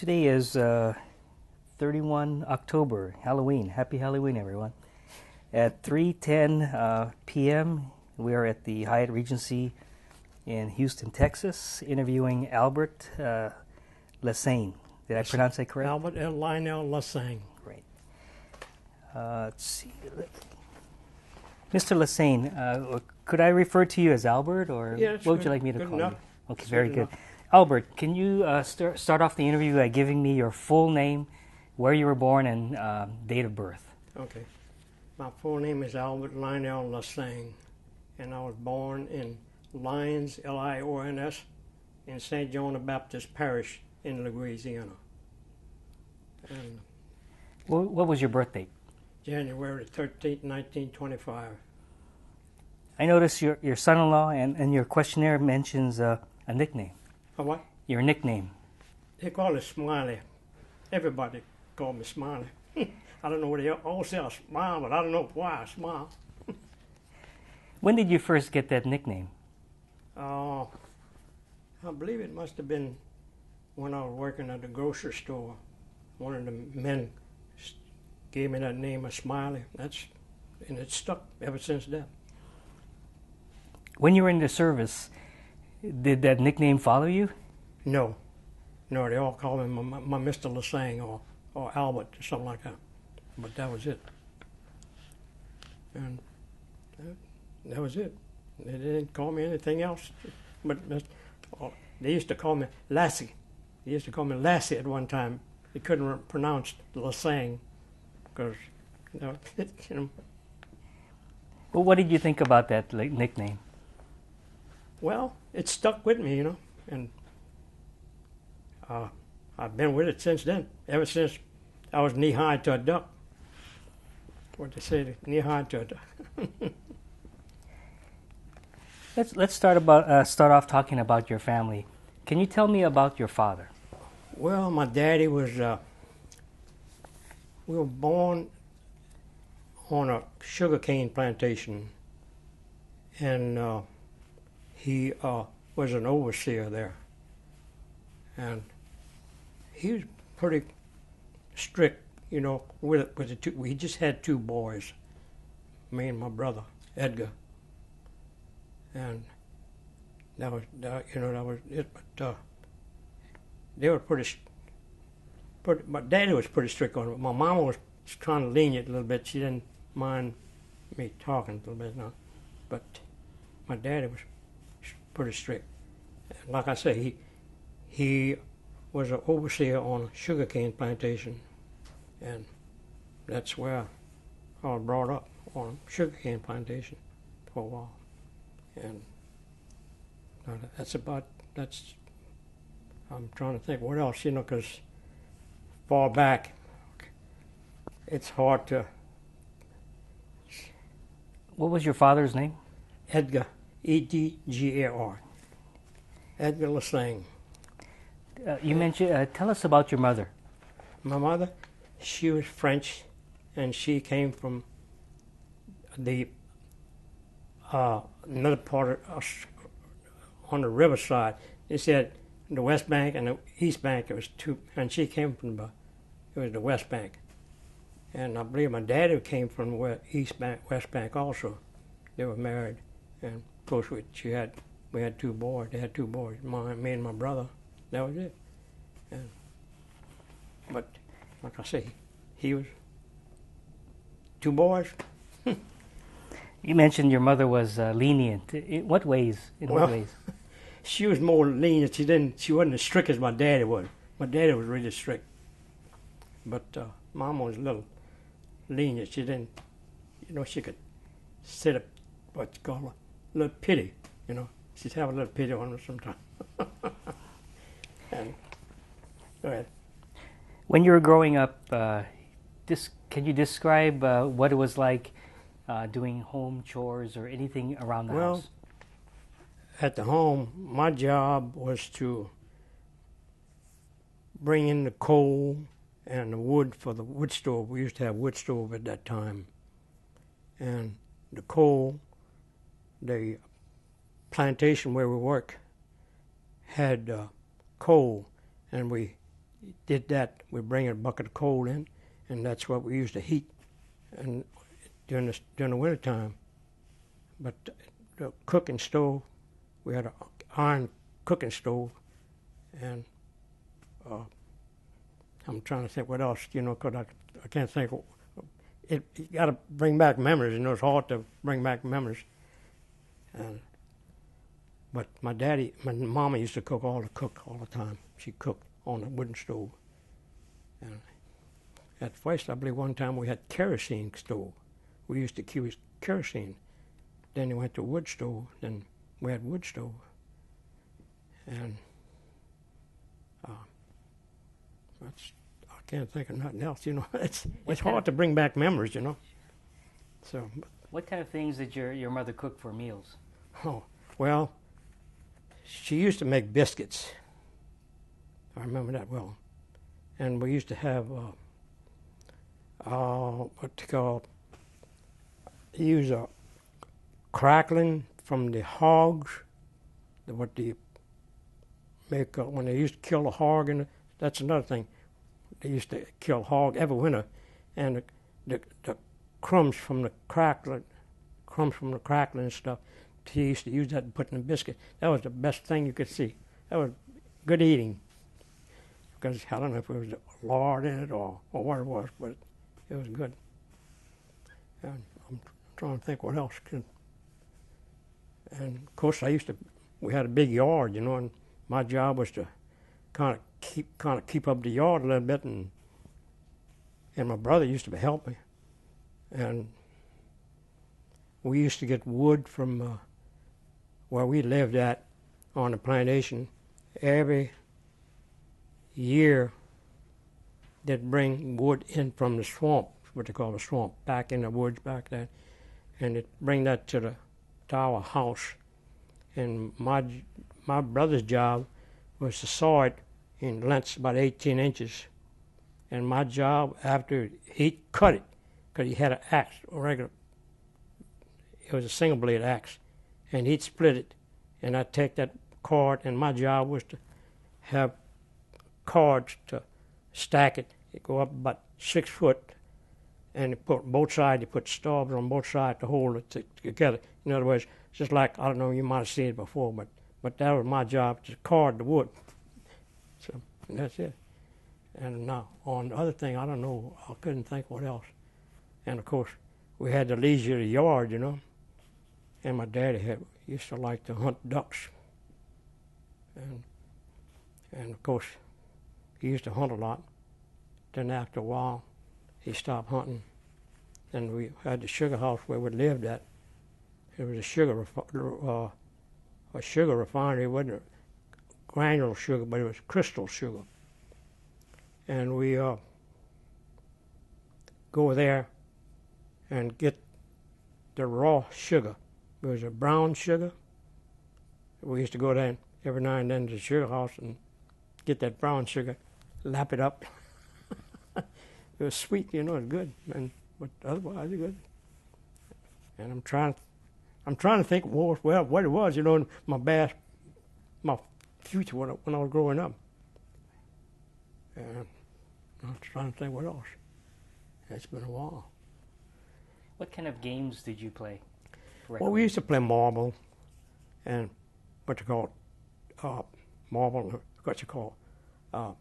Today is 31 October, Halloween. Happy Halloween, everyone. At 3:10 p.m., we are at the Hyatt Regency in Houston, Texas, interviewing Albert Lasseigne. Did I pronounce that correct? Albert L. Lionel Lasseigne. Great. Let's see. Mr. Lasseigne, could I refer to you as Albert, or Yeah, what would you like me to good call enough. you? Okay, That's very good good. enough. Albert, can you start off the interview by giving me your full name, where you were born, and date of birth? Okay. My full name is Albert Lionel Lasseigne, and I was born in Lyons, Lions, in St. John the Baptist Parish in Louisiana. And What was your birth date? January 13th, 1925. I noticed your son-in-law and your questionnaire mentions a nickname. A what? Your nickname. They call it Smiley. Everybody called me Smiley. I don't know what they all say I smile, but I don't know why I smile. When did you first get that nickname? I believe it must have been when I was working at the grocery store. One of the men gave me that name of Smiley. And it stuck ever since then. When you were in the service, did that nickname follow you? No, they all called me my Mr. Lasseigne or Albert or something like that. But that was it. And that was it. They didn't call me anything else. But they used to call me Lassie. They used to call me Lassie at one time. They couldn't pronounce Lasseigne because, Well, what did you think about that nickname? Well, it stuck with me, and I've been with it since then. Ever since I was knee-high to a duck. What they say, knee-high to a duck. Let's start off talking about your family. Can you tell me about your father? Well, my daddy was. We were born on a sugarcane plantation, and he was an overseer there, and he was pretty strict, with the two. We just had two boys, me and my brother Edgar, and that was it. But they were pretty. My daddy was pretty strict on it. My mama was kind of lenient a little bit. She didn't mind me talking a little bit now, but my daddy was pretty strict. Like I say, he was an overseer on a sugarcane plantation, and that's where I was brought up, on a sugarcane plantation for a while. And I'm trying to think what else, because far back, it's hard to. What was your father's name? Edgar, Edgar. Edgar Lasseigne. You mentioned. Tell us about your mother. My mother, she was French, and she came from the another part of us on the riverside. They said the West Bank and the East Bank. It was two, and she came from the West Bank. And I believe my daddy came from the East Bank, West Bank also. They were married, and of course we had two boys. They had two boys, me and my brother. That was it. But like I say, he was two boys. You mentioned your mother was lenient. In what ways? What ways? She was more lenient. She wasn't as strict as my daddy was. My daddy was really strict. But Mama was a little lenient. She didn't, she could sit up, what's called a little pity, She'd have a little pity on her sometimes. And, go ahead. When you were growing up, can you describe what it was like doing home chores or anything around the house? At the home, my job was to bring in the coal and the wood for the wood stove. We used to have wood stove at that time. And the coal, the plantation where we worked had coal, and we did that. We'd bring a bucket of coal in, and that's what we used to heat and during the winter time. But the cooking stove, we had an iron cooking stove, and I'm trying to think what else, because I can't think. You got to bring back memories, it's hard to bring back memories. But my mama used to cook all the time. She cooked on a wooden stove. And at first, I believe one time we had kerosene stove. We used to use kerosene. Then we went to wood stove. Then we had wood stove. And I can't think of nothing else. It's hard to bring back memories. So. What kind of things did your mother cook for meals? Oh, well, she used to make biscuits. I remember that well. And we used to have use a crackling from the hogs, what they make when they used to kill a hog, and that's another thing. They used to kill hog every winter, and the crumbs from the crackling and stuff, he used to use that and put in a biscuit. That was the best thing you could see. That was good eating. Because I don't know if it was lard in it or what it was, but it was good. And I'm trying to think what else. And of course, we had a big yard, and my job was to kind of keep up the yard a little bit, and my brother used to help me. And we used to get wood from where we lived at on the plantation. Every year they'd bring wood in from the swamp, what they call the swamp, back in the woods back there, and they'd bring that to our house. And my brother's job was to saw it in lengths about 18 inches. And my job, after he'd cut it, because he had an axe, it was a single blade axe, and he'd split it, and I'd take that cord, and my job was to have cords to stack it. It go up about 6 foot, and both sides, you put stubs on both sides to hold it together. In other words, just like, I don't know, you might have seen it before, but that was my job, to cord the wood. So that's it. And now, on the other thing, I don't know, I couldn't think what else. And of course, we had the leisure yard, and my daddy used to like to hunt ducks. And of course, he used to hunt a lot. Then after a while, he stopped hunting. And we had the sugar house where we lived at. It was a sugar refinery. It wasn't granular sugar, but it was crystal sugar. And we go there and get the raw sugar. It was a brown sugar. We used to go there every now and then to the sugar house and get that brown sugar, lap it up. It was sweet, it was good, but otherwise it was good. And I'm trying to think what it was, in my future when I was growing up. And I'm trying to think what else. It's been a while. What kind of games did you play? Well, we used to play marble, and what you call marble, what you call a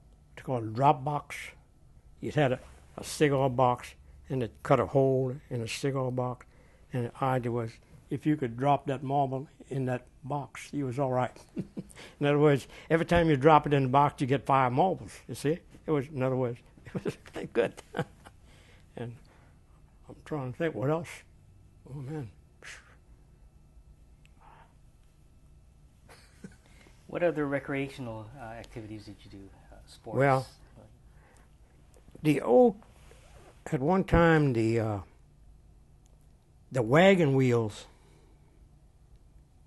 drop box. You had a cigar box, and it cut a hole in a cigar box, and the idea was if you could drop that marble in that box, you was all right. In other words, every time you drop it in the box, you get 5 marbles. You see, it was, in other words, it was good. And I'm trying to think what else. Oh man. What other recreational activities did you do? Sports? Well, at one time the wagon wheels,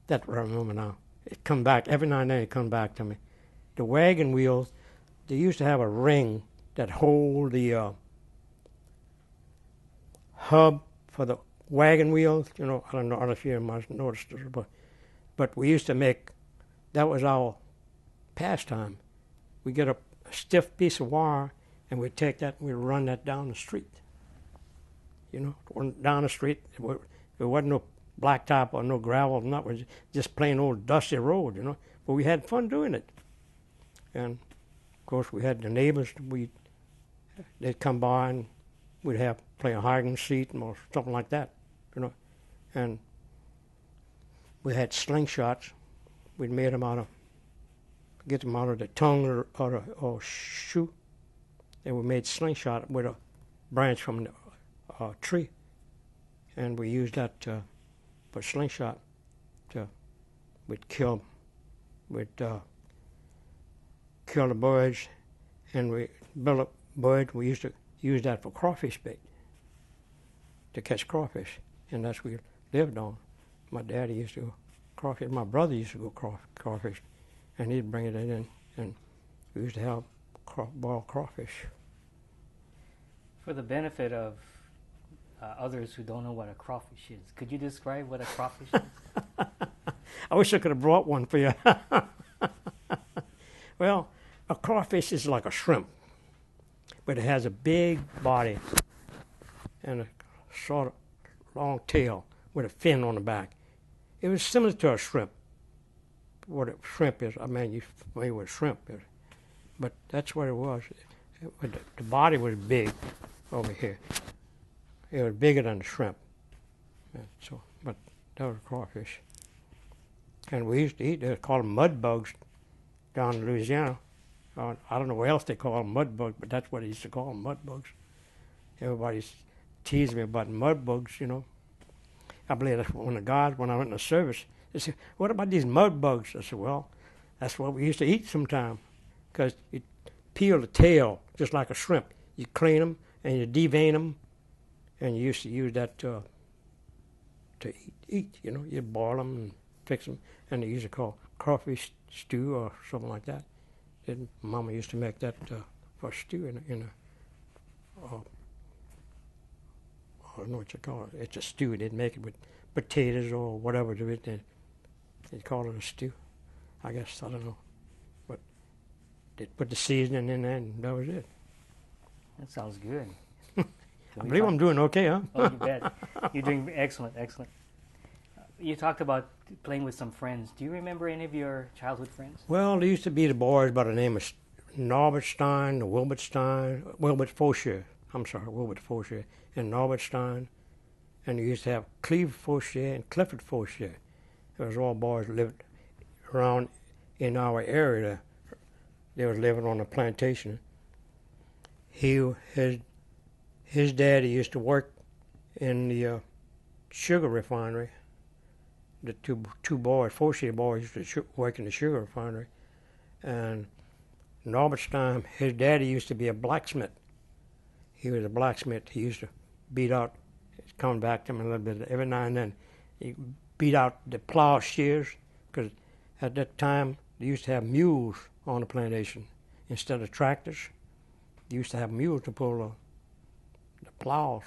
that I remember now, it come back, every now and then it come back to me. The wagon wheels, they used to have a ring that hold the hub for the wagon wheels. I don't know if you must notice this, but we used to make, that was our pastime. We get a stiff piece of wire, and we'd take that and we'd run that down the street. You know, down the street. There wasn't no blacktop or no gravel, nothing. It was just plain old dusty road, you know. But we had fun doing it. And of course, we had the neighbors. They'd come by and we'd play a hide and seek or something like that, you know. And we had slingshots. We'd made them get them out of the tongue or shoe. And we made slingshot with a branch from the tree. And we used that for slingshot. We'd kill the birds, and we built up birds. We used to use that for crawfish bait, to catch crawfish, and that's what we lived on. My daddy used to go crawfish. My brother used to go crawfish, and he'd bring it in, and we used to have boiled crawfish. For the benefit of others who don't know what a crawfish is, could you describe what a crawfish is? I wish I could have brought one for you. Well, a crawfish is like a shrimp, but it has a big body and a sort of long tail with a fin on the back. It was similar to a shrimp. What a shrimp is, I mean, you're familiar with shrimp, but that's what it was. The body was big over here. It was bigger than the shrimp. But that was a crawfish. And we used to eat, they called them mud bugs down in Louisiana. I don't know what else they call them, mud bugs, but that's what they used to call them, mud bugs. Everybody's teased me about mud bugs, you know. I believe that's one of the guys, when I went in the service, they said, "What about these mud bugs?" I said, "Well, that's what we used to eat sometime, because you peel the tail just like a shrimp. You clean them and you devein them, and you used to use that to eat, you know. You boil them and fix them, and they used to call crawfish stew or something like that. And Mama used to make that for stew in a I don't know what you call it. It's a stew. They'd make it with potatoes or whatever to it. They'd call it a stew. I guess, I don't know. But they'd put the seasoning in there, and that was it. That sounds good. I believe I'm doing okay, huh? Oh, you bet. You're doing excellent, excellent. You talked about playing with some friends. Do you remember any of your childhood friends? Well, there used to be the boys by the name of Norbert Stein, Wilbert Fauchier, and Norbert Stein. And you used to have Cleve Fauchier and Clifford Fauchier. It was all boys that lived around in our area. They was living on a plantation. His daddy used to work in the sugar refinery. The two boys, Fauchier boys, used to work in the sugar refinery. And Norbert Stein, his daddy used to be a blacksmith. He was a blacksmith. He used to beat out, coming back to him a little bit, every now and then, he beat out the plow shears, because at that time they used to have mules on the plantation instead of tractors. They used to have mules to pull the plows,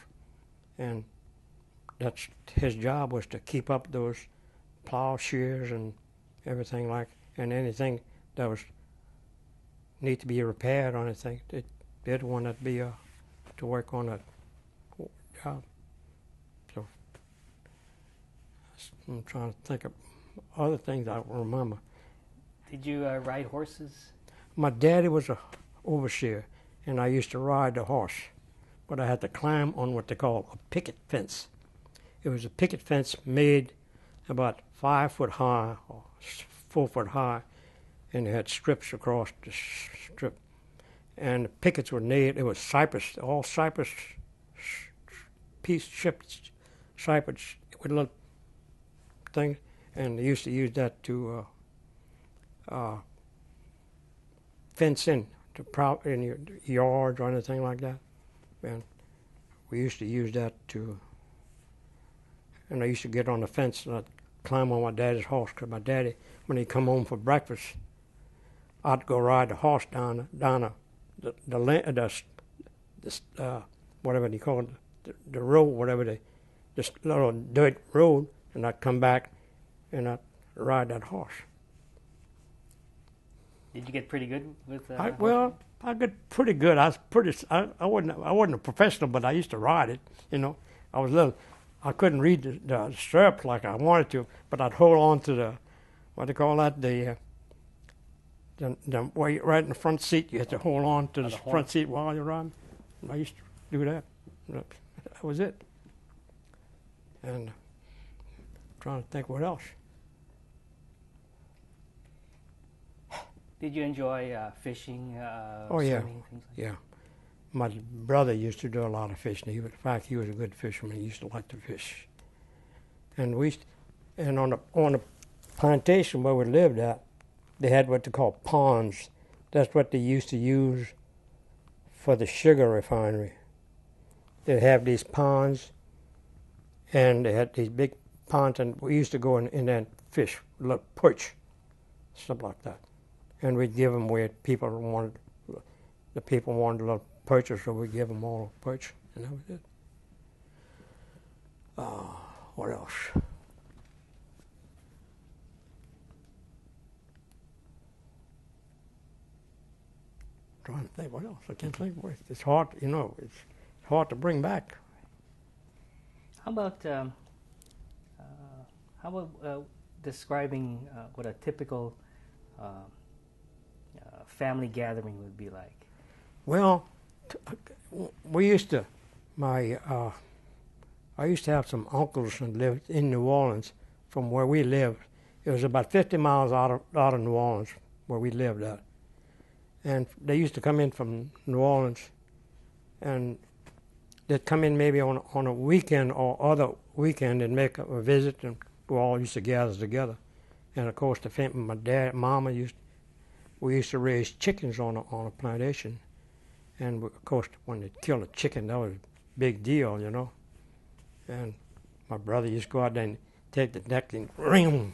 and that's his job, was to keep up those plow shears and everything and anything that was need to be repaired or anything. They'd want to be to work on that job. So I'm trying to think of other things I remember. Did you ride horses? My daddy was a overseer, and I used to ride the horse, but I had to climb on what they call a picket fence. It was a picket fence made about 5 foot high or 4 foot high, and it had strips across the strip. And the pickets were made, it was cypress, all cypress cypress with little things, and they used to use that to fence in your yards or anything like that. And we used to use that and I used to get on the fence and I'd climb on my daddy's horse, because my daddy, when he'd come home for breakfast, I'd go ride the horse down whatever they call it, the road, this little dirt road, and I'd come back and I'd ride that horse. Did you get pretty good with? Well, I got pretty good. I was pretty. I wasn't a professional, but I used to ride it. You know, I was little. I couldn't read the stirrups like I wanted to, but I'd hold on to the, what do you call that, the way right in the front seat. You had to hold on to the front seat while you're riding. I used to do that. That was it. And trying to think what else. Did you enjoy fishing? Oh yeah, swimming, things like yeah. My brother used to do a lot of fishing. In fact, he was a good fisherman. He used to like to fish. And on the plantation where we lived at, they had what they call ponds. That's what they used to use for the sugar refinery. They'd have these ponds, and they had these big ponds, and we used to go in and fish, little perch, stuff like that. And we'd give them where the people wanted a little perch, so we'd give them all a perch, and that was it. What else? Trying to think what else. I can't think what. It's hard, you know. It's hard to bring back. How about describing what a typical family gathering would be like? Well, we used to. I used to have some uncles who lived in New Orleans. From where we lived, it was about 50 miles out of New Orleans where we lived at. And they used to come in from New Orleans, and they'd come in maybe on a weekend or other weekend and make a visit, and we all used to gather together. And of course, my dad, mama we used to raise chickens on a plantation, and of course, when they killed a chicken, that was a big deal, you know. And my brother used to go out there and take the neck and ring,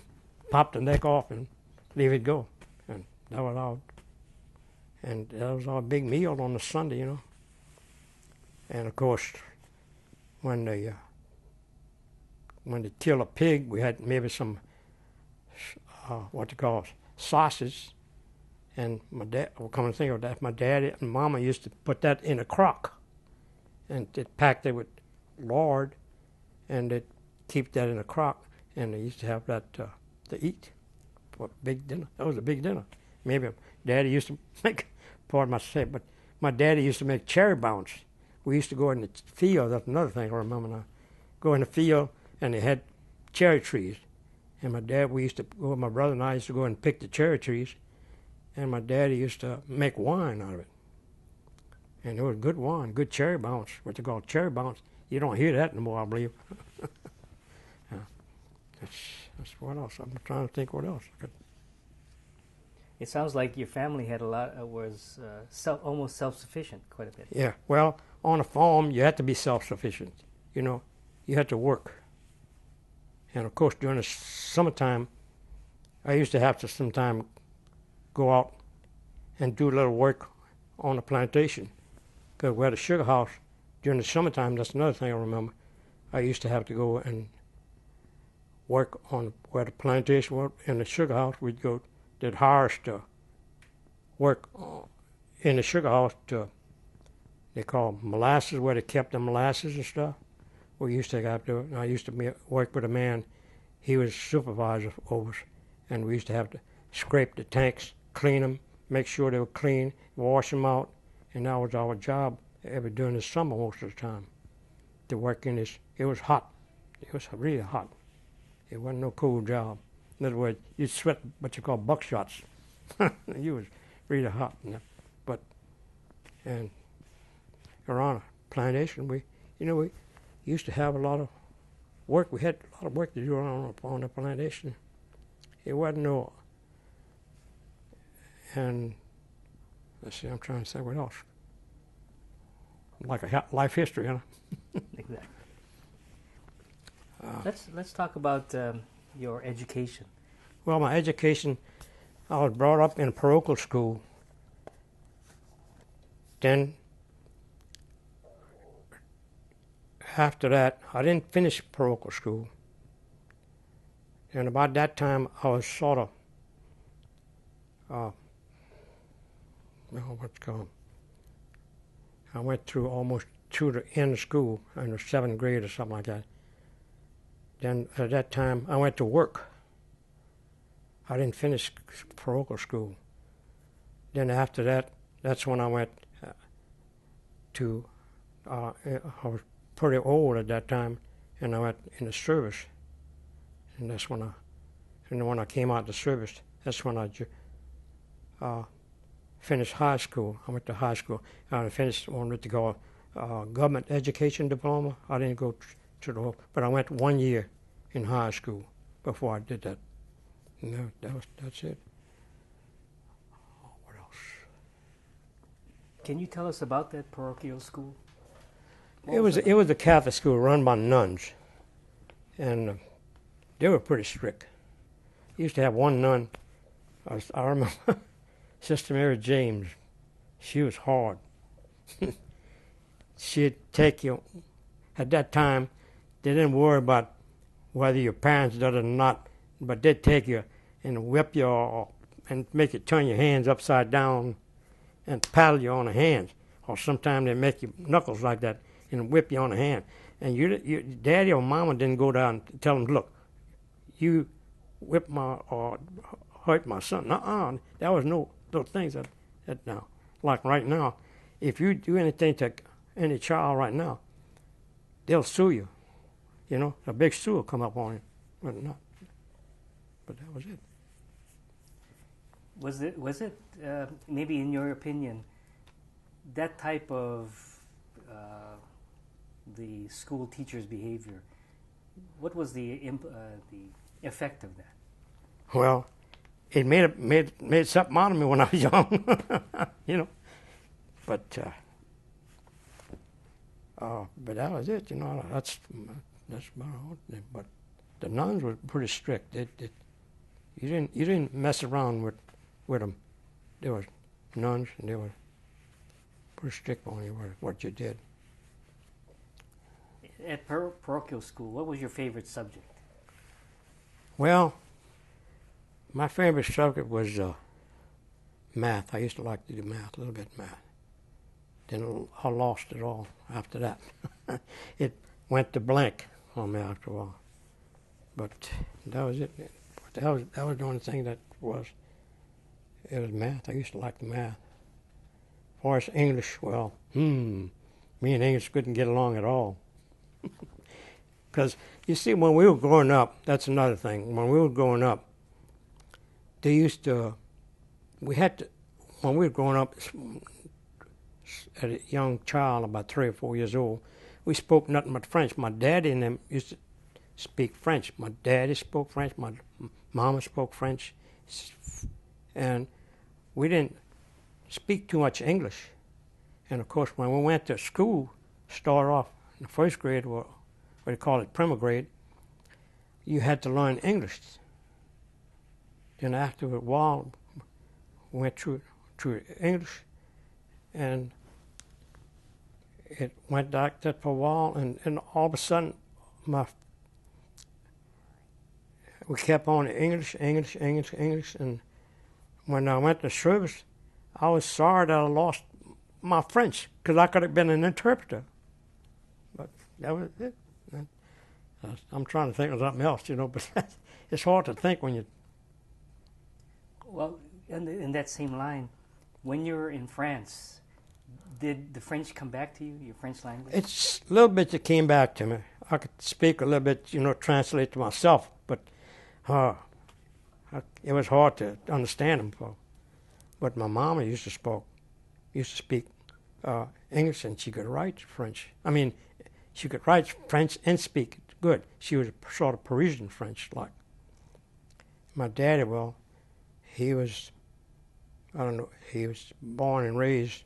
pop the neck off and leave it go, and that was all. And that was our big meal on a Sunday, you know. And of course, when they kill a pig, we had maybe some what you call sausage. And my dad, well, come to think of that, my daddy and mama used to put that in a crock, and they packed it with lard, and they'd keep that in a crock, and they used to have that to eat for a big dinner. That was a big dinner. Maybe Daddy used to make, pardon my say, but my daddy used to make cherry bounce. We used to go in the field. That's another thing I remember now. Go in the field, and they had cherry trees. And we used to go, my brother and I used to go and pick the cherry trees, and my daddy used to make wine out of it. And it was good wine, good cherry bounce, what they call cherry bounce. You don't hear that anymore, I believe. That's what else. I'm trying to think what else. It sounds like your family had a lot, was almost self-sufficient quite a bit. Yeah, well, on a farm, you had to be self-sufficient. You know, you had to work. And of course, during the summertime, I used to have to sometime go out and do a little work on the plantation. Because we had a sugar house during the summertime. That's another thing I remember. I used to have to go and work on where the plantation was. In the sugar house, we'd go, they'd hire us to work in the sugar house to, they call molasses, where they kept the molasses and stuff. We used to have to, I used to work with a man, he was supervisor over us, and we used to have to scrape the tanks, clean them, make sure they were clean, wash them out, and that was our job during the summer most of the time, to work in this. It was hot. It was really hot. It wasn't no cool job. In other words, you'd sweat what you call buckshots. You was really hot. And around a plantation, we used to have a lot of work. We had a lot of work to do on the plantation. It wasn't no, and let's see, I'm trying to say what else. Like a life history, huh? Exactly. Let's talk about your education. Well, my education, I was brought up in a parochial school. Then, after that, I didn't finish parochial school. And about that time, I was sort of what's called. I went through almost to the end of school in the 7th grade or something like that. Then at that time, I went to work. I didn't finish parochial school. Then after that, that's when I went to, I was pretty old at that time, and I went in the service. And that's when I came out of the service, that's when I finished high school. I went to high school. I finished, wanted to go government education diploma. I didn't go to the whole, but I went 1 year in high school before I did that. No, that's it. What else? Can you tell us about that parochial school? It was a Catholic school run by nuns, and they were pretty strict. Used to have one nun. I remember Sister Mary James. She was hard. She'd take you. At that time, they didn't worry about whether your parents did it or not, but they'd take you and whip you and make you turn your hands upside down and paddle you on the hands. Or sometimes they make you knuckles like that and whip you on the hand. And your daddy or mama didn't go down and tell them, look, you whip my or hurt my son. Nuh-uh. There was no little things that now. Like right now, if you do anything to any child right now, they'll sue you. You know, a big sue will come up on you. But not. But that was it. Was it maybe in your opinion that type of the school teacher's behavior? What was the effect of that? Well, it made something out of me when I was young, you know. But that was it, you know. That's about all. But the nuns were pretty strict. You didn't mess around with them. They were nuns, and they were pretty strict on you what you did. At parochial school, what was your favorite subject? Well, my favorite subject was math. I used to like to do math, a little bit of math. Then I lost it all after that. It went to blank on me after a while. But that was it. That was the only thing that was. It was math. I used to like the math. As far as English, well, me and English couldn't get along at all. Because, you see, when we were growing up, that's another thing. When we were growing up, they used to, when we were growing up, as a young child, about 3 or 4 years old, we spoke nothing but French. My daddy and them used to speak French. My daddy spoke French. My mama spoke French. And we didn't speak too much English. And, of course, when we went to school, started off in the first grade, or what they call it, primer grade, you had to learn English. Then after a while, we went through English, and it went like that for a while, and all of a sudden, we kept on English, and when I went to service, I was sorry that I lost my French, because I could have been an interpreter. But that was it. I'm trying to think of something else, you know, but it's hard to think when you... Well, in that same line, when you were in France, did the French come back to you, your French language? It's a little bit that came back to me. I could speak a little bit, you know, translate to myself, but it was hard to understand them. But my mama used to speak English, and she could write French. I mean, she could write French and speak it good. She was sort of Parisian French, like. My daddy, well, he was born and raised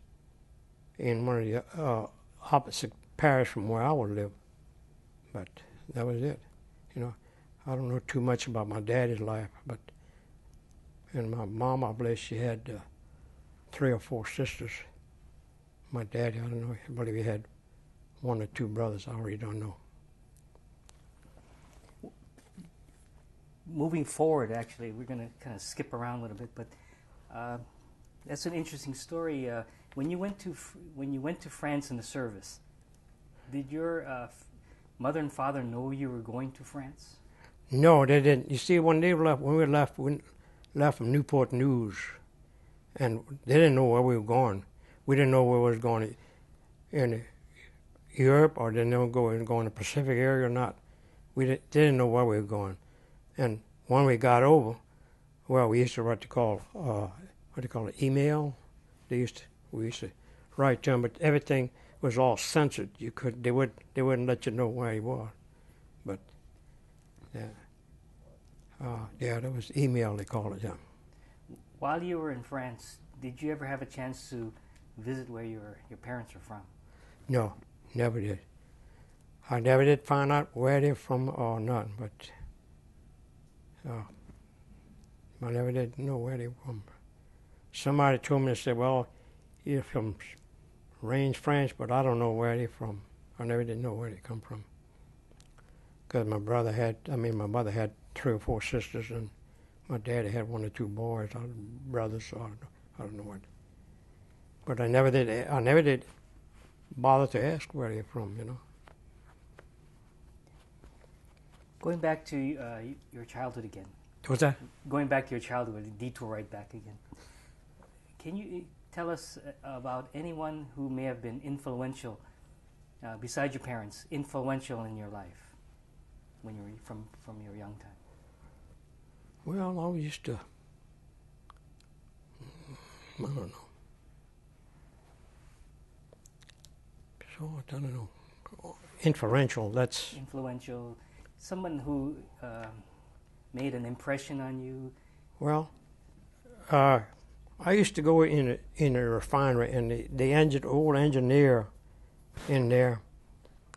in one of the opposite parish from where I would live. But that was it. You know, I don't know too much about my daddy's life, but, and my mom, I believe she had 3 or 4 sisters. My daddy, I don't know, I believe he had 1 or 2 brothers. I really don't know. Moving forward, actually, we're going to kind of skip around a little bit, but That's an interesting story. When you went to France in the service, did your mother and father know you were going to France? No, they didn't. You see, when we left from Newport News, and they didn't know where we were going. We didn't know where we was going in Europe, or didn't know going in the Pacific area or not. They didn't know where we were going. And when we got over, well, we used to write email. We used to write to them, but everything was all censored. They wouldn't let you know where he was. But that was email, they called it. Yeah. While you were in France, did you ever have a chance to visit where your parents are from? No, never did. I never did find out where they're from or nothing, but I never did know where they were from. Somebody told me, they said, well, you're from Range, France, but I don't know where they're from. I never did know where they come from. Because my mother had 3 or 4 sisters, and my daddy had 1 or 2 boys, brothers, so I don't know what. But I never did bother to ask where they're from, you know. Going back to your childhood again. What's that? Going back to your childhood, detour right back again. Can you tell us about anyone who may have been influential, besides your parents, influential in your life when you were from your young time? Well, I used to, I don't know. So, I don't know. Influential, that's... Influential, someone who made an impression on you? Well, I used to go in a refinery, and the old engineer in there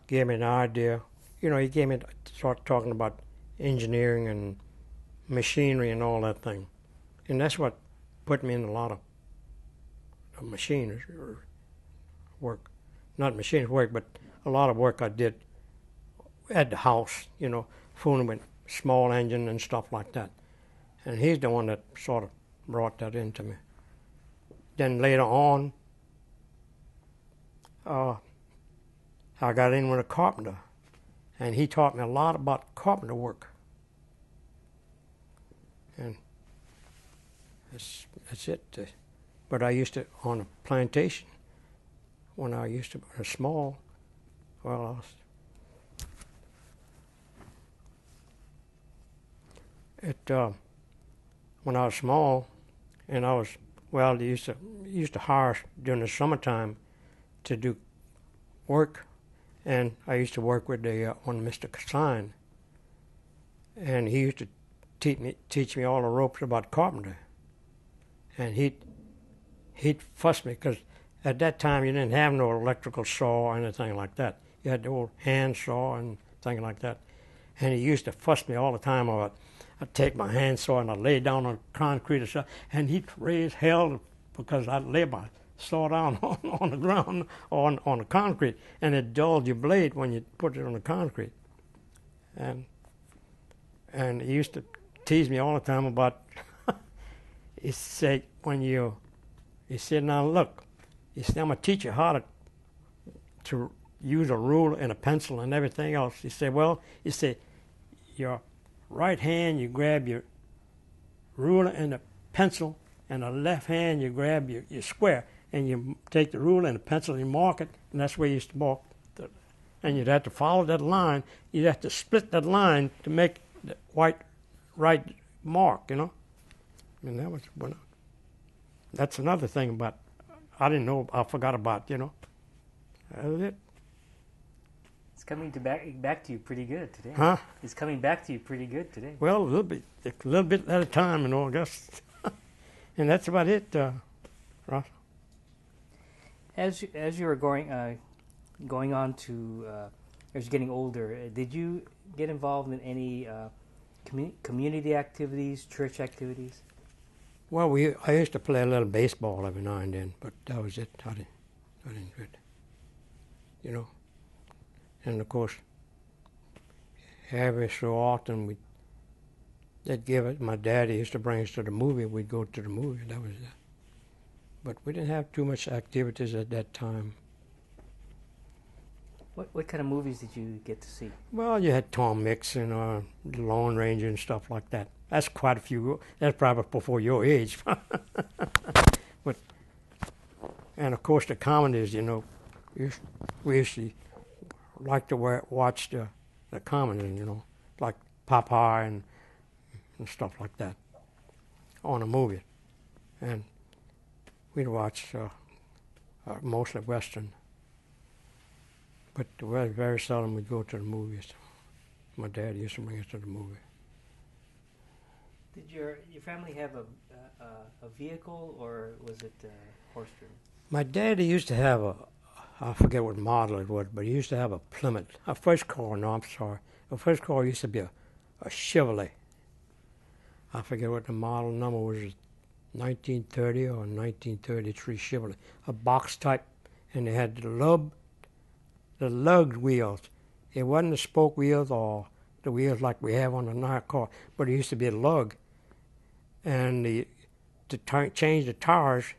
gave me an idea. You know, he gave me, start talking about engineering and machinery and all that thing. And that's what put me in a lot of machines work. Not machines work, but a lot of work I did at the house, you know, fooling with small engine and stuff like that. And he's the one that sort of brought that into me. Then later on, I got in with a carpenter, and he taught me a lot about carpenter work. And that's it. But I used to, on a plantation, when I used to be small, well, when I was small, and they used to hire during the summertime to do work, and I used to work with one Mr. Cassino, and he used to teach me all the ropes about carpentry, and he'd fuss me because at that time you didn't have no electrical saw or anything like that. You had the old hand saw and things like that, and he used to fuss me all the time about. I'd take my handsaw and I'd lay down on concrete or something, and he'd raise hell because I'd lay my saw down on the ground or on the concrete, and it dulled your blade when you put it on the concrete. And he used to tease me all the time about, he said, now look, he said, I'm going to teach you how to use a ruler and a pencil and everything else. He said, your right hand, you grab your ruler and the pencil, and the left hand, you grab your square, and you take the ruler and the pencil and you mark it, and that's where you used to mark. And you'd have to follow that line. You'd have to split that line to make the right mark, you know. And that was that's another thing about, I didn't know, I forgot about, you know. That was it. It's coming back to you pretty good today. Huh? It's coming back to you pretty good today. Well, a little bit at a time, you know, I guess. And that's about it, Ross. As you were going on to, as you're getting older, did you get involved in any community activities, church activities? Well, I used to play a little baseball every now and then, but that was it. I didn't do it, you know. And of course, every so often they'd give it. My daddy used to bring us to the movie. We'd go to the movie. That was it. but we didn't have too much activities at that time. What kind of movies did you get to see? Well, you had Tom Mix and the Lone Ranger and stuff like that. That's quite a few. That's probably before your age. But, and of course the comedies, you know, we used to like to watch the comedies, you know, like Popeye and stuff like that on a movie. And we'd watch mostly Western. But very seldom we'd go to the movies. My dad used to bring us to the movie. Did your family have a vehicle, or was it horse-driven? My daddy used to have I forget what model it was, but he used to have a Plymouth. A first car, no, I'm sorry. The first car used to be a Chevrolet. I forget what the model number was, 1930 or 1933 Chevrolet. A box type, and they had the lugged wheels. It wasn't the spoke wheels or the wheels like we have on a night car, but it used to be a lug. And to change the tires,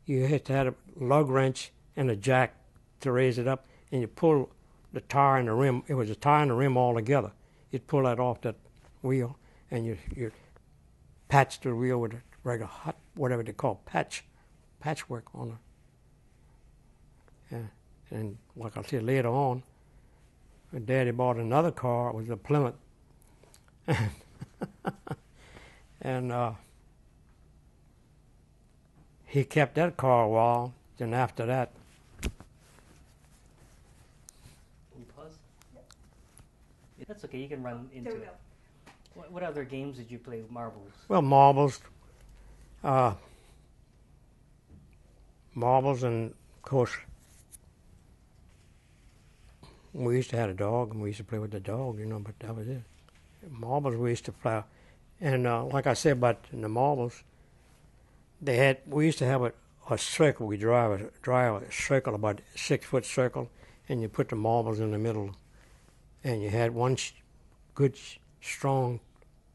you had to have a lug wrench and a jack to raise it up, and you pull the tire and the rim. It was a tire and the rim all together. You'd pull that off that wheel, and you patch the wheel with a regular hot, whatever they call patchwork on it. And like I said, later on, my daddy bought another car. It was a Plymouth. And he kept that car a while. Then after that... Can you pause? Yep. That's okay. You can run into it. What other games did you play with marbles? Well, marbles. Marbles, and of course, we used to have a dog, and we used to play with the dog, you know, but that was it. Marbles we used to play. And like I said about the marbles, we used to have a circle. We drive a circle, about a 6-foot circle, and you put the marbles in the middle. And you had one good, strong,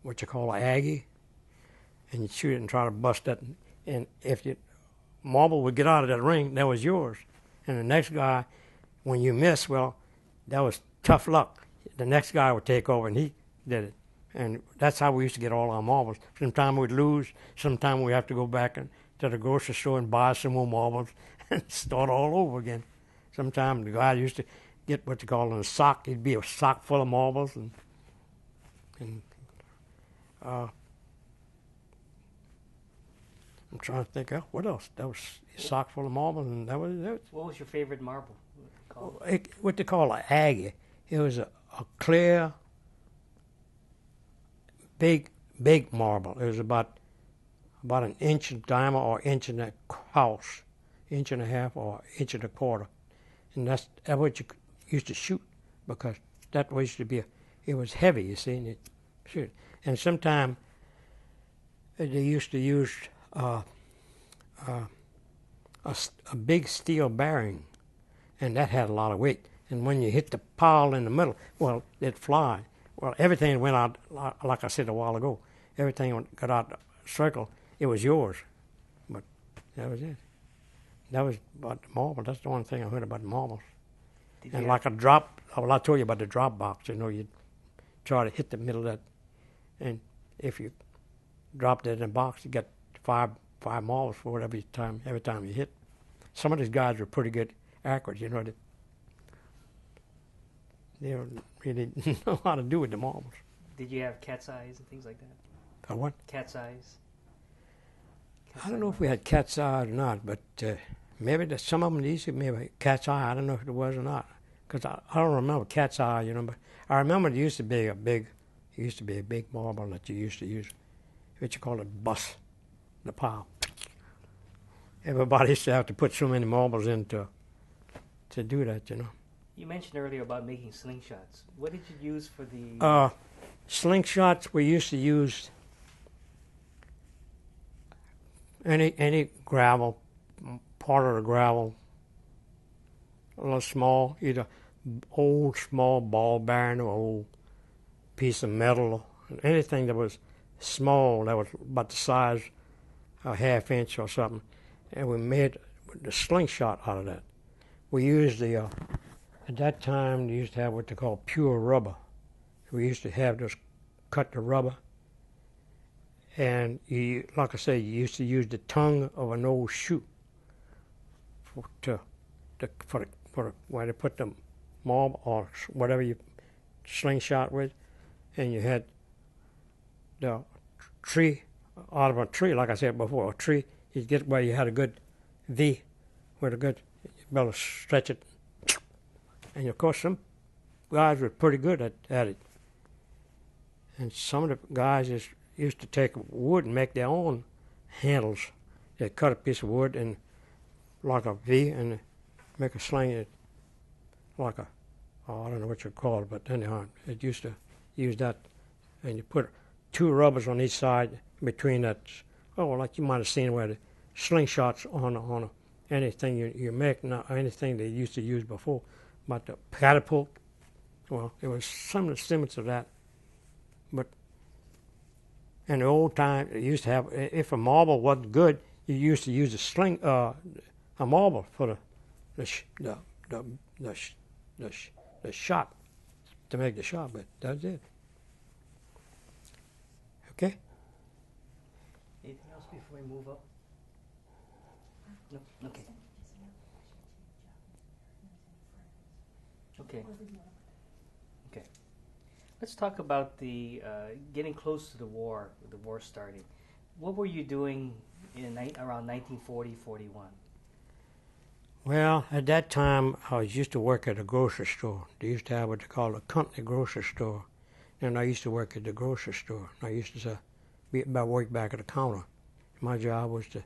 what you call an Aggie, and you'd shoot it and try to bust that. And if your marble would get out of that ring, that was yours. And the next guy, when you miss, well, that was tough luck. The next guy would take over, and he did it. And that's how we used to get all our marbles. Sometimes we'd lose. Sometimes we'd have to go back to the grocery store and buy some more marbles and start all over again. Sometimes the guy used to get what you call a sock. He'd be a sock full of marbles. And I'm trying to think, what else? That was a sock full of marbles, and that was it. What was your favorite marble? What they call an Aggie. It was a clear, big marble. It was about an inch in diameter or inch and a half, inch and a half or inch and a quarter. And that's what you used to shoot, because that was used to be it was heavy, you see, and you shoot. And sometimes they used to use a big steel bearing, and that had a lot of weight. And when you hit the pile in the middle, well, it'd fly. Well, everything went out, like I said a while ago, everything got out the circle, it was yours. But that was it. That was about the marble. That's the one thing I heard about the marbles. And like a drop, well, I told you about the drop box, you know, you'd try to hit the middle of that, and if you dropped it in the box, you get five marbles for whatever every time you hit. Some of these guys were pretty good accurate, you know. They don't really know how to do with the marbles. Did you have cat's eyes and things like that? What? Cat's eyes. I don't know if we had cat's eye or not, but maybe some of them used to maybe cat's eye. I don't know if it was or not, because I don't remember cat's eye, you know. But I remember it used to be a big marble that you used to use, what you call it, bus, the pile. Everybody used to have to put so many marbles in to do that, you know. You mentioned earlier about making slingshots. What did you use for the... Slingshots, we used to use any gravel, part of the gravel, a little small, either old small ball bearing or old piece of metal, anything that was small, that was about the size of a half inch or something. and we made the slingshot out of that. We used the, at that time, they used to have what they call pure rubber. We used to have just cut the rubber, and you, like I say, you used to use the tongue of an old shoe for where they put the marble or whatever you slingshot with, and you had the tree, out of a tree, like I said before, a tree, you get where you had a good V, with a good, you better stretch it, and of course some guys were pretty good at it. And some of the guys just used to take wood and make their own handles. They'd cut a piece of wood and like a V and make a sling it like a, oh, I don't know what you call it, but anyhow, it used to use that. And you put 2 rubbers on each side between that, oh, like you might have seen where the slingshots on anything you make, not anything they used to use before. But the catapult, well, it was something similar to that. But in the old time, it used to have, if a marble wasn't good, you used to use a marble for the shot, to make the shot, but that's it. Okay? Anything else before we move up? No? Okay. Okay. Okay. Let's talk about the getting close to the war starting. What were you doing in around 1940-41? Well, at that time, I used to work at a grocery store. They used to have what they call a company grocery store. And I used to work at the grocery store. I used to work back at the counter. My job was to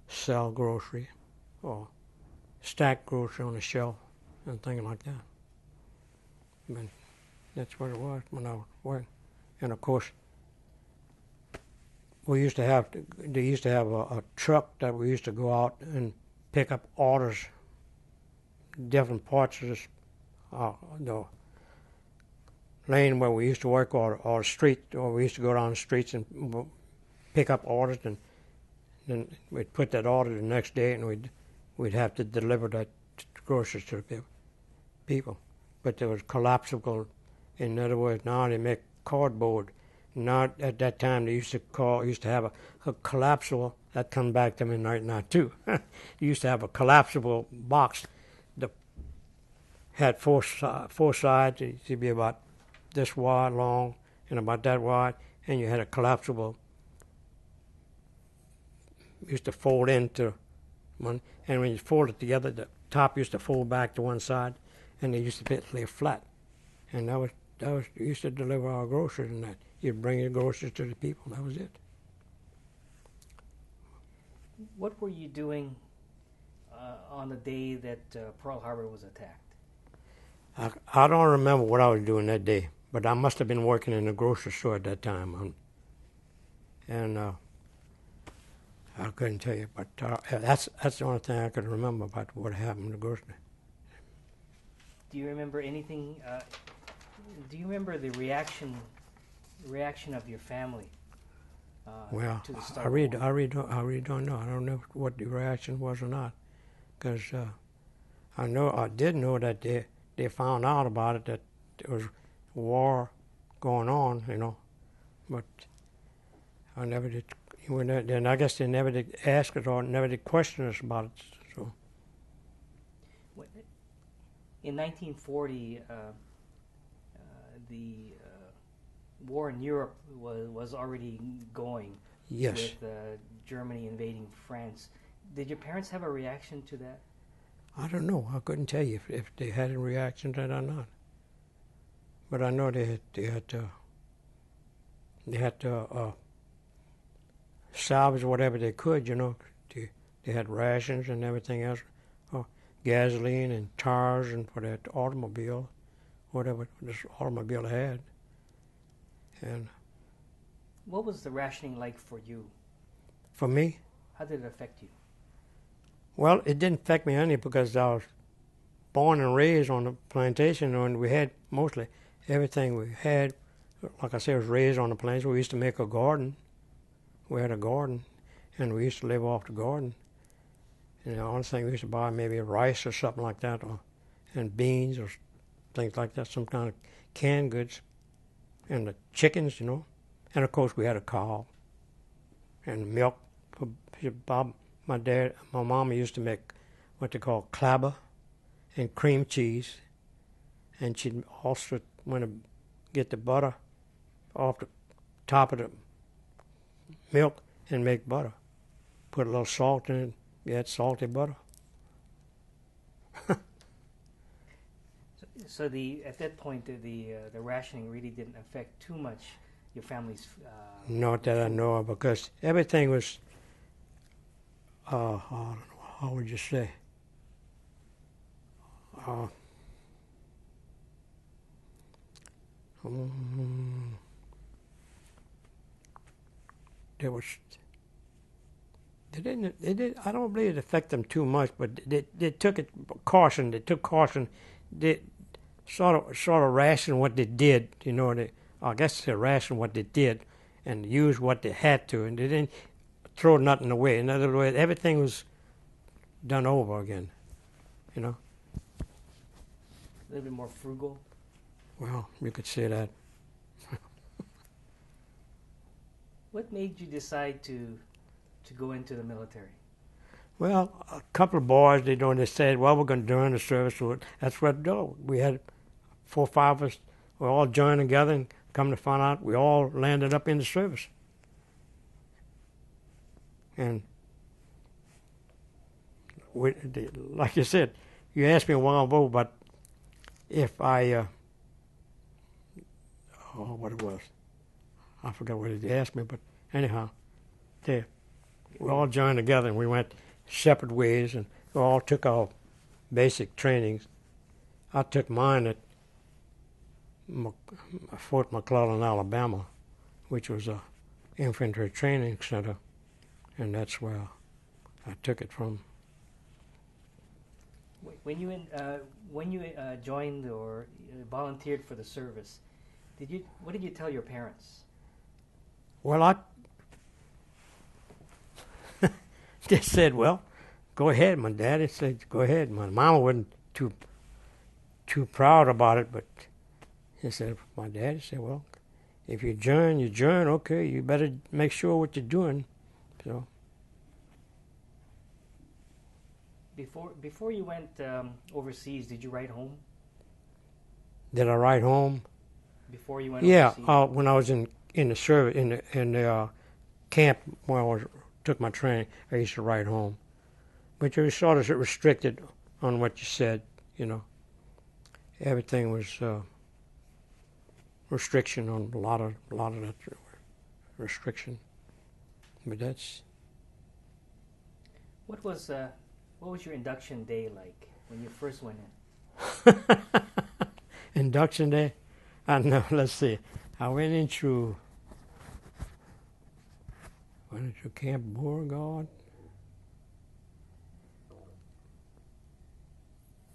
sell grocery or stack grocery on the shelf and things like that. But that's what it was when I was working. And of course, they used to have a truck that we used to go out and pick up orders, different parts of this, the lane where we used to work, or street, or we used to go down the streets and pick up orders, and then we'd put that order the next day, and we'd have to deliver that groceries to the people. But there was collapsible. In other words, now they make cardboard. Now at that time they used to have a collapsible. That comes back to me right now too. You used to have a collapsible box that had four sides. It used to be about this wide long and about that wide, and you had a collapsible. Used to fold into one, and when you fold it together, the top used to fold back to one side, and they used to lay flat. And that was used to deliver our groceries and that. You'd bring your groceries to the people. That was it. What were you doing on the day that Pearl Harbor was attacked? I don't remember what I was doing that day, but I must have been working in the grocery store at that time. And I couldn't tell you, but that's the only thing I could remember about what happened in the grocery. Do you remember anything? Do you remember the reaction of your family? Well, to the start I really don't know. I don't know what the reaction was or not, because I did know that they found out about it, that there was war going on, but I never did. Then I guess they never did ask us or never did question us about it. So. In 1940, the war in Europe was already going. Yes. With Germany invading France. Did your parents have a reaction to that? I don't know. I couldn't tell you if they had a reaction to that or not. But I know they had to salvage whatever they could, They had rations and everything else, gasoline and tires and for that automobile, whatever this automobile had. And what was the rationing like for you? For me? How did it affect you? Well, it didn't affect me any because I was born and raised on the plantation, and we had mostly everything we had. Like I said, was raised on the plantation. We used to make a garden. We had a garden, and we used to live off the garden. And the only thing we used to buy maybe rice or something like that, and beans or things like that, some kind of canned goods, and the chickens, you know. And of course we had a cow and milk. Bob, my mama used to make what they call clabber and cream cheese, and she'd also want to get the butter off the top of the milk and make butter. Put a little salt in it. You had salty butter. So at that point, the rationing really didn't affect too much your family's. Not that I know of, because everything was. I don't know, how would you say? There was. They did. I don't believe it affected them too much, but they took it caution. They took caution. They sort of ration what they did. You know, I guess they ration what they did, and use what they had to, and they didn't throw nothing away. In other words, everything was done over again. You know. A little bit more frugal. Well, you could say that. What made you decide to go into the military? Well, a couple of boys, they said, well, we're going to join the service. So that's what we had 4 or 5 of us. We all joined together, and come to find out, we all landed up in the service. And like you said, you asked me a while ago, but if I, what it was, I forgot what he asked me, but anyhow, we all joined together and we went separate ways, and we all took our basic trainings. I took mine at Fort McClellan, Alabama, which was a infantry training center, and that's where I took it from. When you joined or volunteered for the service, what did you tell your parents? Well, they said, well, go ahead. My daddy said, go ahead. My mama wasn't too proud about it, but he said, my daddy said, well, if you join, okay, you better make sure what you're doing. So before you went overseas, did you write home? Did I write home? Before you went overseas? Yeah, when I was in the service, in the camp where I took my training, I used to write home. But you were sort of restricted on what you said, you know. Everything was restriction on a lot of that restriction. But that's. What was your induction day like when you first went in? Induction day? I know. Let's see. I went into Camp Beauregard.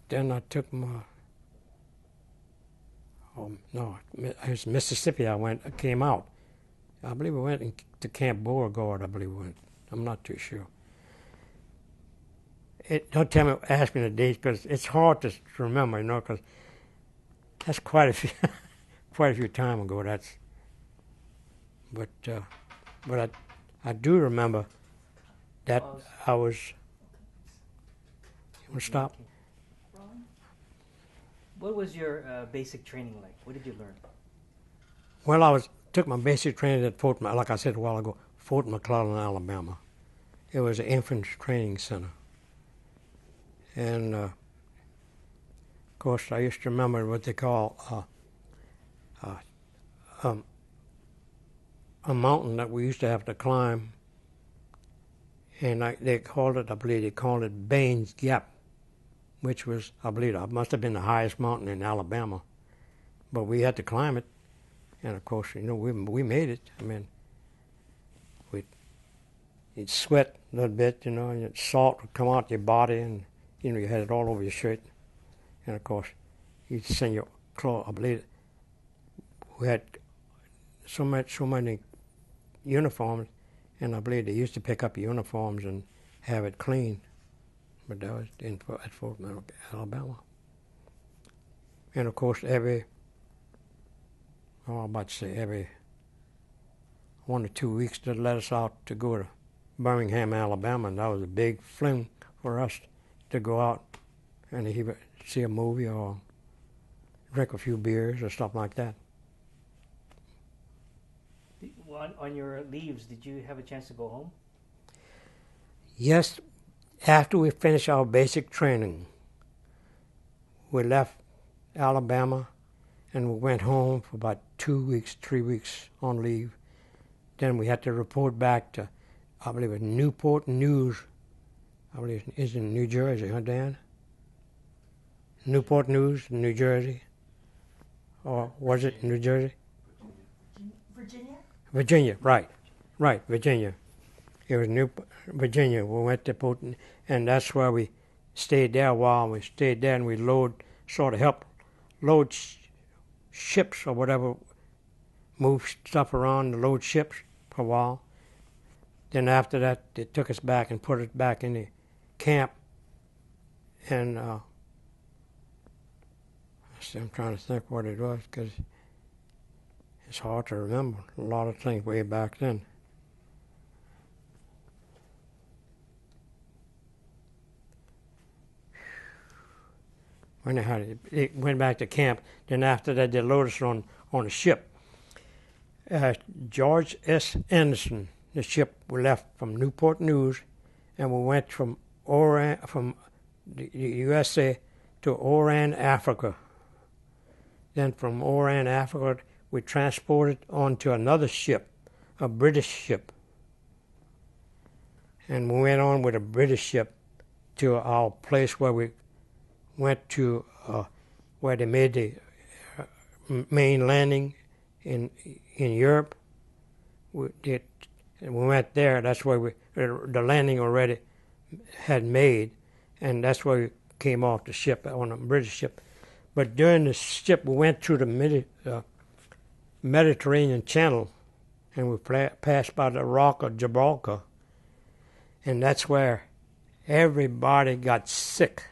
Then I took my. It was Mississippi. I came out. I believe we went to Camp Beauregard. I believe we went. I'm not too sure. Don't ask me the dates, because it's hard to remember, you know, because that's quite a few time ago. But I do remember that I was. You want to stop? What was your basic training like? What did you learn? Well, I took my basic training at like I said a while ago, Fort McClellan, Alabama. It was an infantry training center. And, of course, I used to remember what they call a mountain that we used to have to climb. And I believe they called it Baines Gap, which was, I believe, it must have been the highest mountain in Alabama. But we had to climb it. And, of course, you know, we made it. I mean, you'd sweat a little bit, you know, and salt would come out your body, and you know, you had it all over your shirt. And, of course, you'd send your clothes. I believe we had so many uniforms, and I believe they used to pick up uniforms and have it clean. But that was at Fort Mill, Alabama. And of course, every 1 or 2 weeks, they let us out to go to Birmingham, Alabama, and that was a big fling for us to go out and either see a movie or drink a few beers or something like that. On your leaves, did you have a chance to go home? Yes, after we finished our basic training, we left Alabama and we went home for about 2 weeks, 3 weeks on leave. Then we had to report back to, I believe, Newport News. I believe it's in New Jersey, huh, Dan? Newport News, New Jersey. Or was it New Jersey? Virginia? Virginia, right, Virginia. It was Virginia. We went to Putin, and that's where we stayed there a while. We stayed there, and we helped load ships or whatever, move stuff around to load ships for a while. Then after that, they took us back and put us back in the camp. And I'm trying to think what it was, because it's hard to remember a lot of things way back then. When they went back to camp, then after that they loaded us on a ship. George S. Anderson, the ship we left from Newport News, and we went from the USA to Oran, Africa. Then from Oran, Africa, we transported onto another ship, a British ship. And we went on with a British ship to our place where we went to, where they made the main landing in Europe. We went there. That's where the landing already had made, and that's where we came off the ship on a British ship. But during the ship, we went through the Mediterranean Channel, and we passed by the Rock of Gibraltar, and that's where everybody got sick.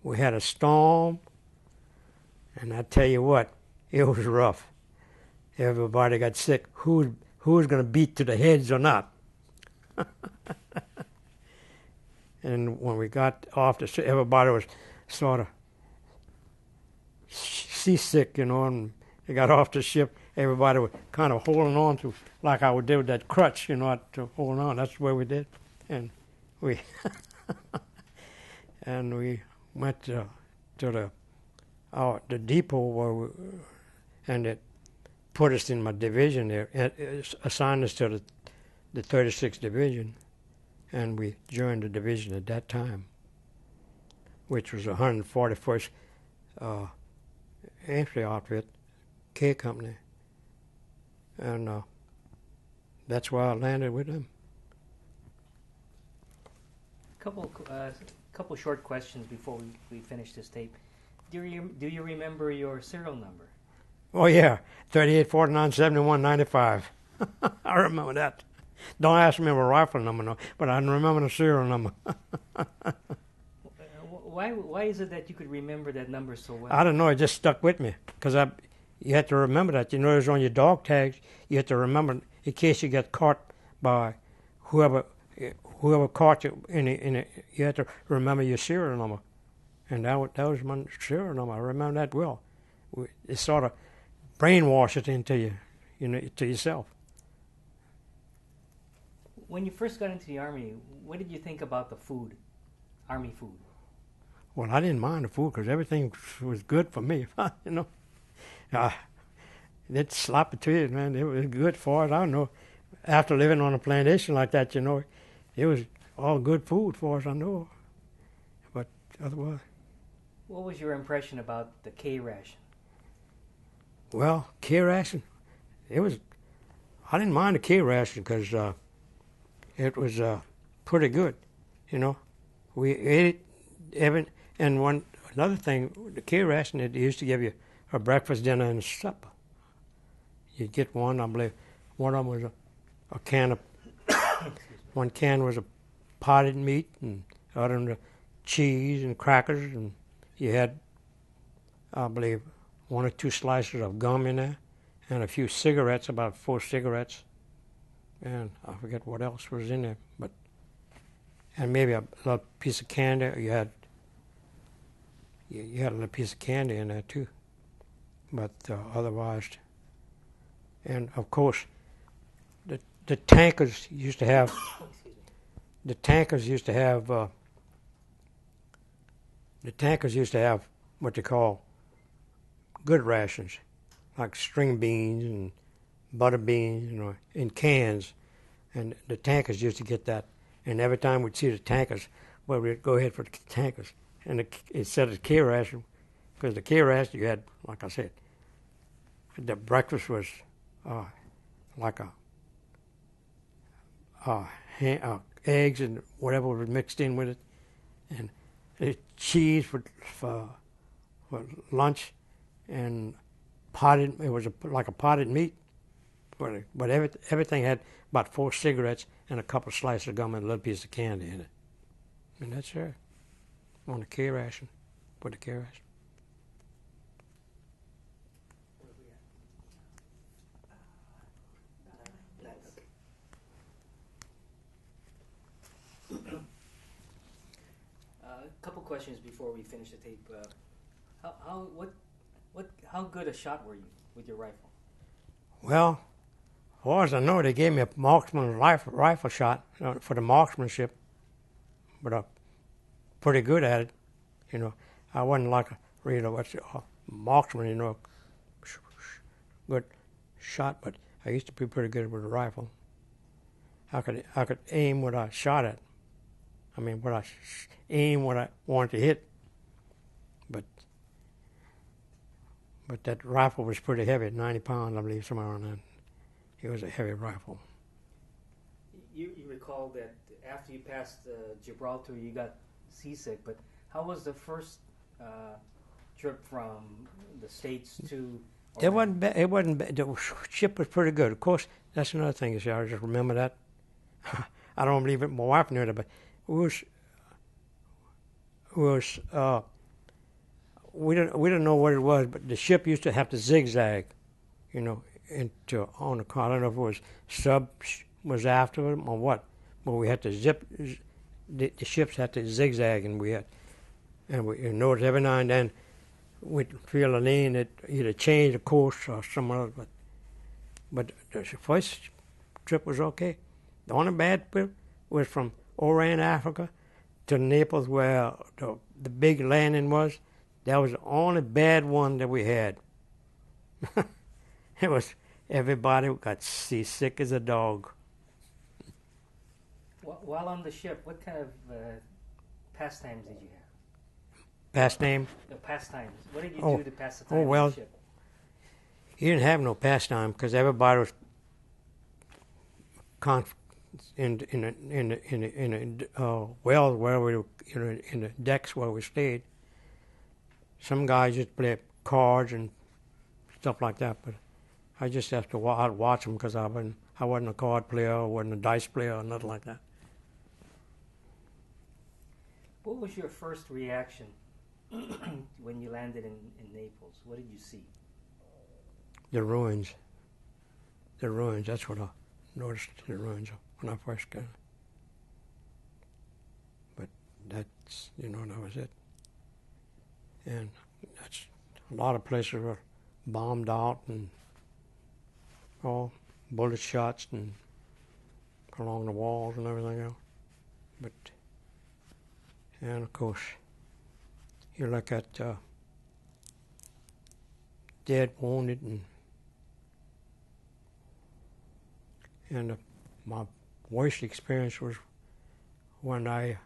We had a storm, and I tell you what, it was rough. Everybody got sick. Who was going to beat to the heads or not? And when we got off the ship, everybody was sort of seasick, and they got off the ship. Everybody was kind of holding on to, like I would do with that crutch, to hold on. That's what we did, and we went to the depot and it put us in my division there. It assigned us to the 36th Division, and we joined the division at that time, which was 141st Infantry Outfit, K Company, and that's where I landed with them. Couple short questions before we finish this tape. Do you remember your serial number? Oh yeah, 38, 49, 71, 95. I remember that. Don't ask me my rifle number, no, but I remember the serial number. Why is it that you could remember that number so well? I don't know. It just stuck with me because you had to remember that. It was on your dog tags. You had to remember in case you get caught by whoever caught you in it. You had to remember your serial number, and that was my serial number. I remember that well. It sort of brainwashed it into you, to yourself. When you first got into the Army, what did you think about the food, Army food? Well, I didn't mind the food because everything was good for me, They'd slap it to you, man. It was good for it. I don't know. After living on a plantation like that, it was all good food for us, I know. But otherwise. What was your impression about the K ration? Well, K ration, I didn't mind the K ration because it was pretty good, We ate it and another thing, the K ration, it used to give you a breakfast, dinner, and supper. You'd get one, I believe. One of them was a can of, one can was a potted meat, and other than the cheese and crackers, and you had, I believe, 1 or 2 slices of gum in there, and a few cigarettes, about 4 cigarettes, and I forget what else was in there, and maybe a little piece of candy. You had a little piece of candy in there too, but otherwise, and of course, the tankers used to have. The tankers used to have what they call good rations, like string beans and butter beans, in cans, and the tankers used to get that. And every time we'd see the tankers, well, we'd go ahead for the tankers, and instead of the K ration, because the K ration you had, like I said, the breakfast was like eggs and whatever was mixed in with it, and cheese for lunch, and potted. It was like a potted meat, but everything had about 4 cigarettes and a couple of slices of gum and a little piece of candy in it, and that's it on the K ration, for the K ration. A couple questions before we finish the tape. How good a shot were you with your rifle? Well, as far as I know, they gave me a marksman rifle shot for the marksmanship, but I'm pretty good at it. I wasn't like a real marksman, good shot, but I used to be pretty good with a rifle. I could aim what I shot at. I mean, aim what I wanted to hit, but that rifle was pretty heavy, 90 pounds, I believe, somewhere around that. It was a heavy rifle. You recall that after you passed Gibraltar, you got seasick, but how was the first trip from the States to... It wasn't bad. The ship was pretty good. Of course, that's another thing, you see, I just remember that. I don't believe it, my wife knew it, but we didn't know what it was, but the ship used to have to zigzag, on the car. I don't know if it was sub was after them or what, but we had to the ships had to zigzag, and we noticed every now and then we'd feel a lane that either change the course or somewhere else, but the first trip was okay. The only bad trip was from Oran, Africa, to Naples, where the big landing was. That was the only bad one that we had. It was, everybody got seasick as a dog. While on the ship, what kind of pastimes did you have? Pastime? Pastimes. What did you do to pass the time well, on the ship? You didn't have no pastime because everybody was in the wells where we were, in the decks where we stayed. Some guys just play cards and stuff like that, but I just have to watch them because I wasn't a card player, I wasn't a dice player, or nothing like that. What was your first reaction when you landed in Naples? What did you see? The ruins. The ruins, that's what I noticed, the ruins when I first got. But that's, that was it. And that's, a lot of places were bombed out and all bullet shots and along the walls and everything else. But, and of course, you look at dead, wounded, and my worst experience was when I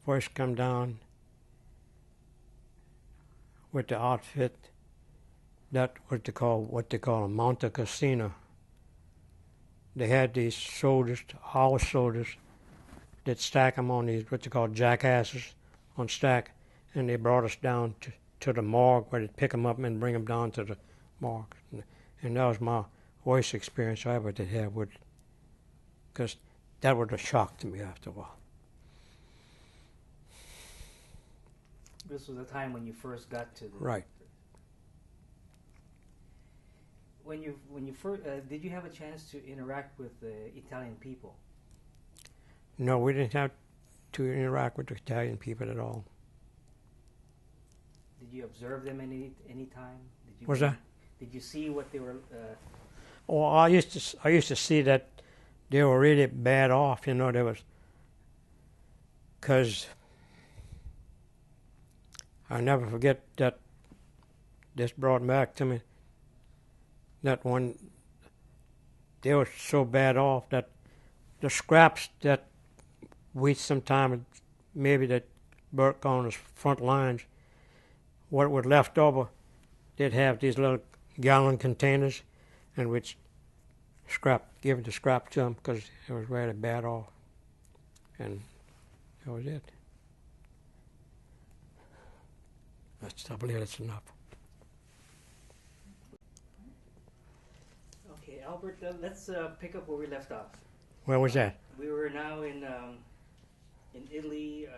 first come down with the outfit that what they call a Monte Cassino. They had these soldiers, our soldiers, that stack them on these what they call jackasses on stack, and they brought us down to the morgue where they'd pick them up and bring them down to the morgue. And that was my worst experience I ever did have with, because that was a shock to me after a while. This was the time when you first got to the... Right. When you first, did you have a chance to interact with the Italian people? No, we didn't have to interact with the Italian people at all. Did you observe them any time? What's that? Did you see what they were... Oh, I used to see that they were really bad off, you know, there was... Because I never forget that this brought back to me that one, they were so bad off that the scraps that we sometimes maybe that work on the front lines, what was left over, they'd have these little gallon containers in which give the scrap to them because it was really bad off. And that was it. I believe that's enough. Okay, Albert, let's pick up where we left off. Where was that? We were now in Italy,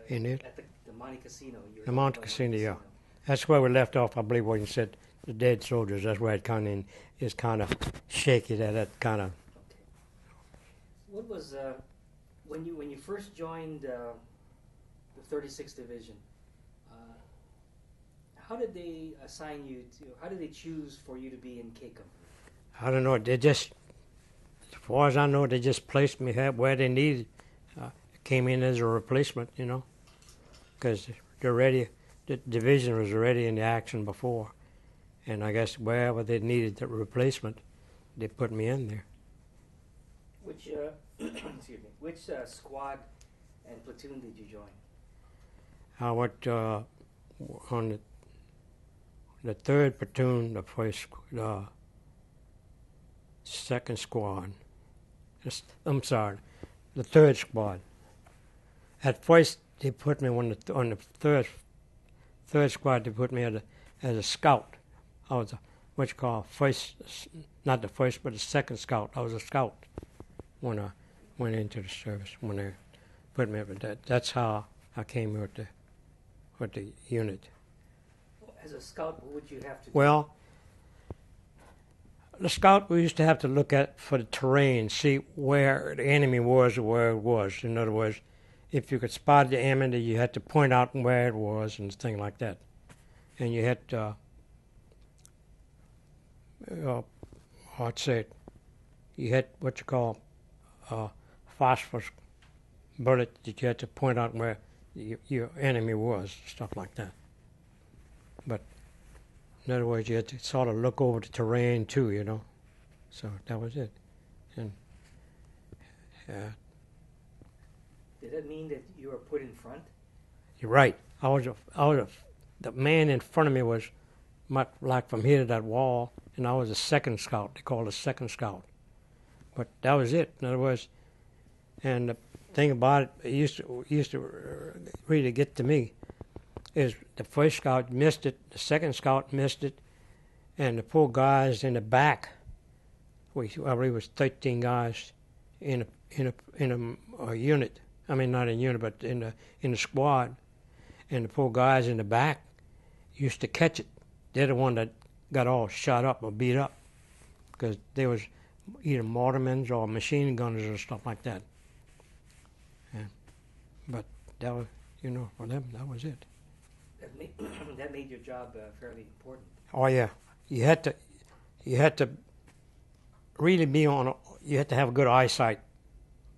at the Monte Cassino. The Monte Cassino, yeah. That's where we left off, I believe, when you said the dead soldiers. That's where it kind of shaky, that kind of... Okay. What was, when you first joined the 36th Division, how did they assign you to, how did they choose for you to be in CACM? I don't know, they just, as far as I know, they just placed me where they needed. Came in as a replacement, you know, because the division was already in the action before. And I guess wherever they needed the replacement, they put me in there. Which, excuse me, which squad and platoon did you join? I went on the 3rd platoon, the second squad. I'm sorry, the 3rd squad. At first, they put me on the third squad. They put me as a scout. I was what you call not the first, but the second scout. I was a scout when I went into the service. When they put me up at that, that's how I came here with the unit. As a scout, what would you have to do? Well, the scout, we used to have to look at for the terrain, see where the enemy was or where it was. In other words, if you could spot the enemy, you had to point out where it was and things like that. And you had to, I'd say, you had what you call phosphorus bullet that you had to point out where your enemy was, stuff like that. But in other words, you had to sort of look over the terrain too, you know. So that was it. And did that mean that you were put in front? you're right. The man in front of me was like from here to that wall, and I was a second scout. They called it a second scout. But that was it. In other words, and the thing about it, it used to really get to me, is the first scout missed it, the second scout missed it, and the poor guys in the back, I believe it was 13 guys in a unit. I mean, not in a unit, but in the squad. And the poor guys in the back used to catch it. They're the one that got all shot up or beat up because they was either mortarmen or machine gunners or stuff like that. Yeah. But that was, you know, for them, that was it. That made your job fairly important. Oh yeah, you had to really be on. You had to have good eyesight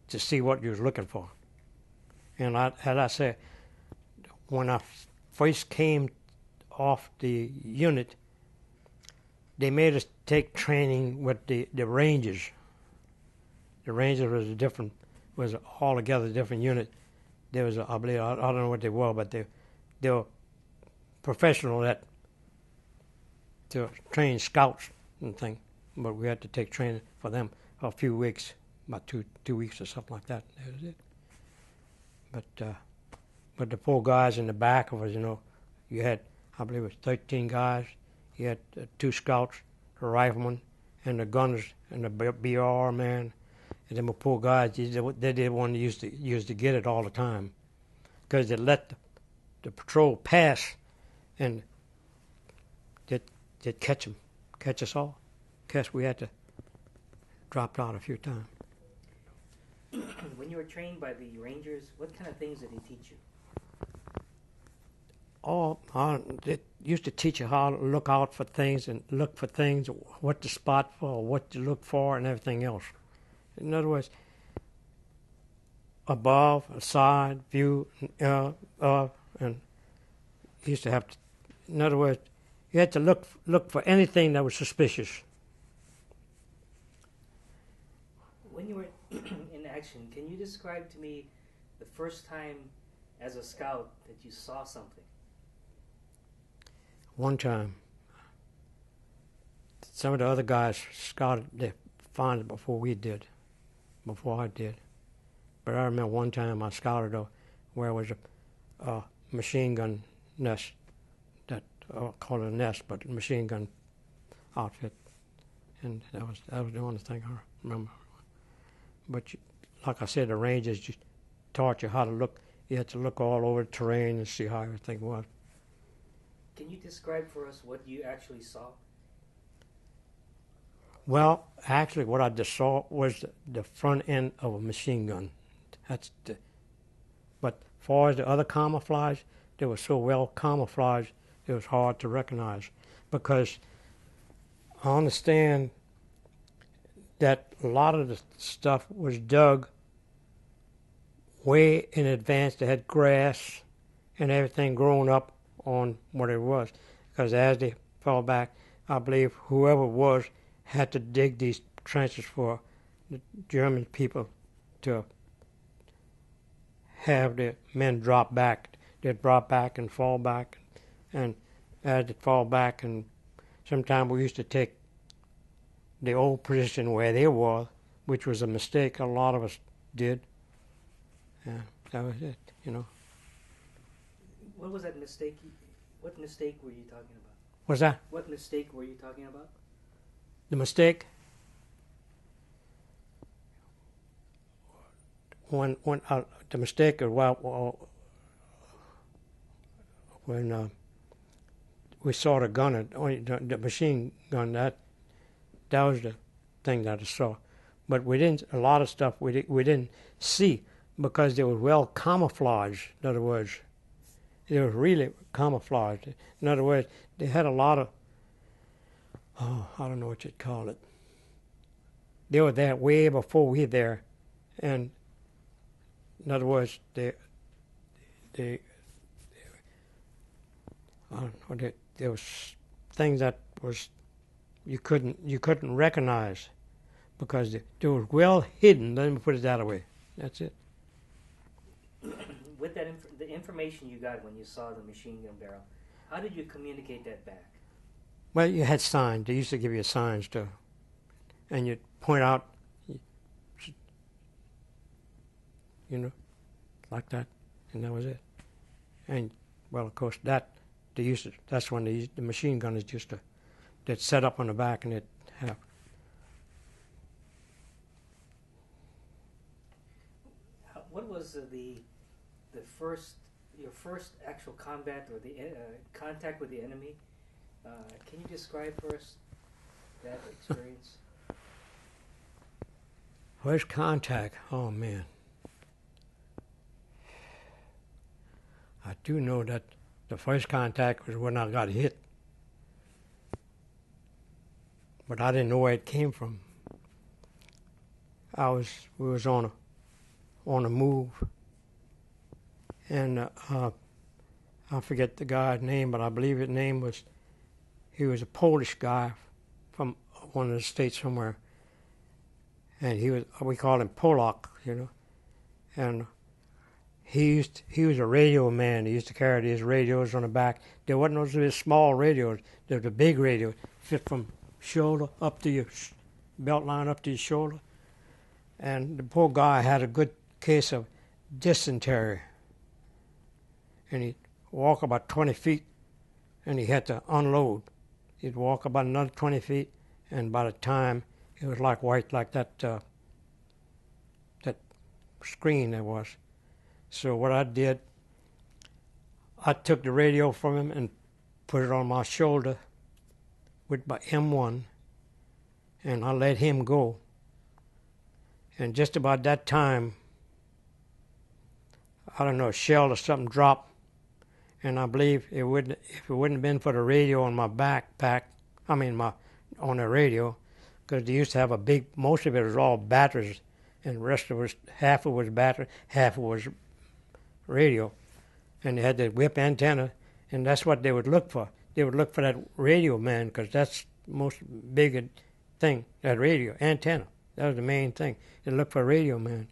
to see what you was looking for. And as I said, when I first came off the unit, they made us take training with the Rangers. The Rangers was altogether different unit. There was, I believe, I don't know what they were, but they were professional to train scouts and things. But we had to take training for them for a few weeks, about two weeks or something like that. That was it. But the poor guys in the back of us, you know, you had, I believe it was 13 guys. You had 2 scouts, the rifleman, and the gunners, and the BR man. And them poor guys, they didn't want to used to get it all the time, because they let the patrol pass, and they'd catch us all. We had to drop out a few times. When you were trained by the Rangers, what kind of things did they teach you? They used to teach you how to look out for things and look for things, what to spot for, what to look for, and everything else. In other words, above, aside, view, and you used to have to, in other words, you had to look for anything that was suspicious. When you were in action, can you describe to me the first time as a scout that you saw something? One time, some of the other guys scouted, they found it before I did. But I remember one time I scouted where was a machine gun nest, that called it a nest, but a machine gun outfit, and that was the only thing I remember. But like I said, the Rangers just taught you how to look. You had to look all over the terrain and see how everything was. Can you describe for us what you actually saw? Well, actually, what I just saw was the front end of a machine gun. But as far as the other camouflage, they were so well camouflaged, it was hard to recognize. Because I understand that a lot of the stuff was dug way in advance. They had grass and everything growing up on what it was. Because as they fell back, I believe whoever it was had to dig these trenches for the German people to have the men drop back. They'd drop back and fall back. And as they fall back, and sometimes we used to take the old position where they were, which was a mistake a lot of us did. That was it, you know. What was that mistake? What mistake were you talking about? What's that? What mistake were you talking about? The mistake? When the mistake of when we saw the gun, the machine gun, that was the thing that I saw. But we didn't, a lot of stuff we didn't see because they were well camouflaged. In other words, they were really camouflaged. In other words, they had a lot of, I don't know what you'd call it. They were there way before we were there. And in other words, I don't know, there was things that was you couldn't recognize because they were well hidden. Let me put it that way. That's it. With that, the information you got when you saw the machine gun barrel, how did you communicate that back? Well, you had signs. They used to give you signs too, and you'd point out, you know, like that, and that was it. And well, of course, that's when the machine gun is just they'd set up on the back and they'd have. What was your first actual combat or the contact with the enemy? Can you describe for us that experience? First contact? Oh man, I do know that the first contact was when I got hit, but I didn't know where it came from. We was on a move, and I forget the guy's name, but I believe his name was. He was a Polish guy from one of the states somewhere, and we called him Polak, you know, and he was a radio man. He used to carry these radios on the back. There wasn't those small radios. There was a big radio, fit from shoulder up to your belt line up to your shoulder. And the poor guy had a good case of dysentery. And he'd walk about 20 feet, and he had to unload. He'd walk about another 20 feet, and by the time it was like white, like that screen there was. So what I did, I took the radio from him and put it on my shoulder with my M1, and I let him go. And just about that time, I don't know, a shell or something dropped, and I believe if it wouldn't have been for the radio on my backpack, on the radio, because they used to have a big, most of it was all batteries, and the rest of it was, half of it was battery, half of it was radio. And they had the whip antenna, and that's what they would look for. They would look for that radio man, because that's the most big thing, that radio antenna. That was the main thing. They look for a radio man.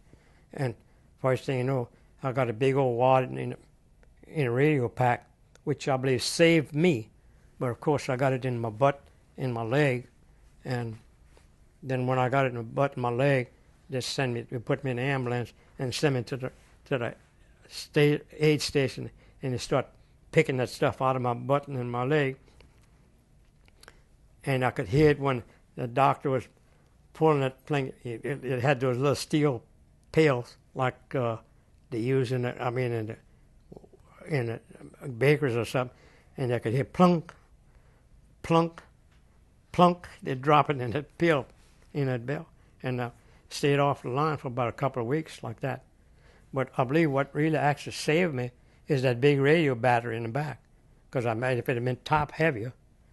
And first thing you know, I got a big old wad in a radio pack, which I believe saved me. But of course, I got it in my butt, in my leg, and then when I got it in my butt and my leg, they put me in an ambulance and sent me to the aid station, and they start picking that stuff out of my butt and my leg. And I could hear it when the doctor was pulling that thing. It had those little steel pails like they use in the bakers or something, and I could hear plunk, plunk, plunk. They'd drop it in that pail, in that bell, and I stayed off the line for about a couple of weeks like that. But I believe what really actually saved me is that big radio battery in the back, because if it had been top heavier,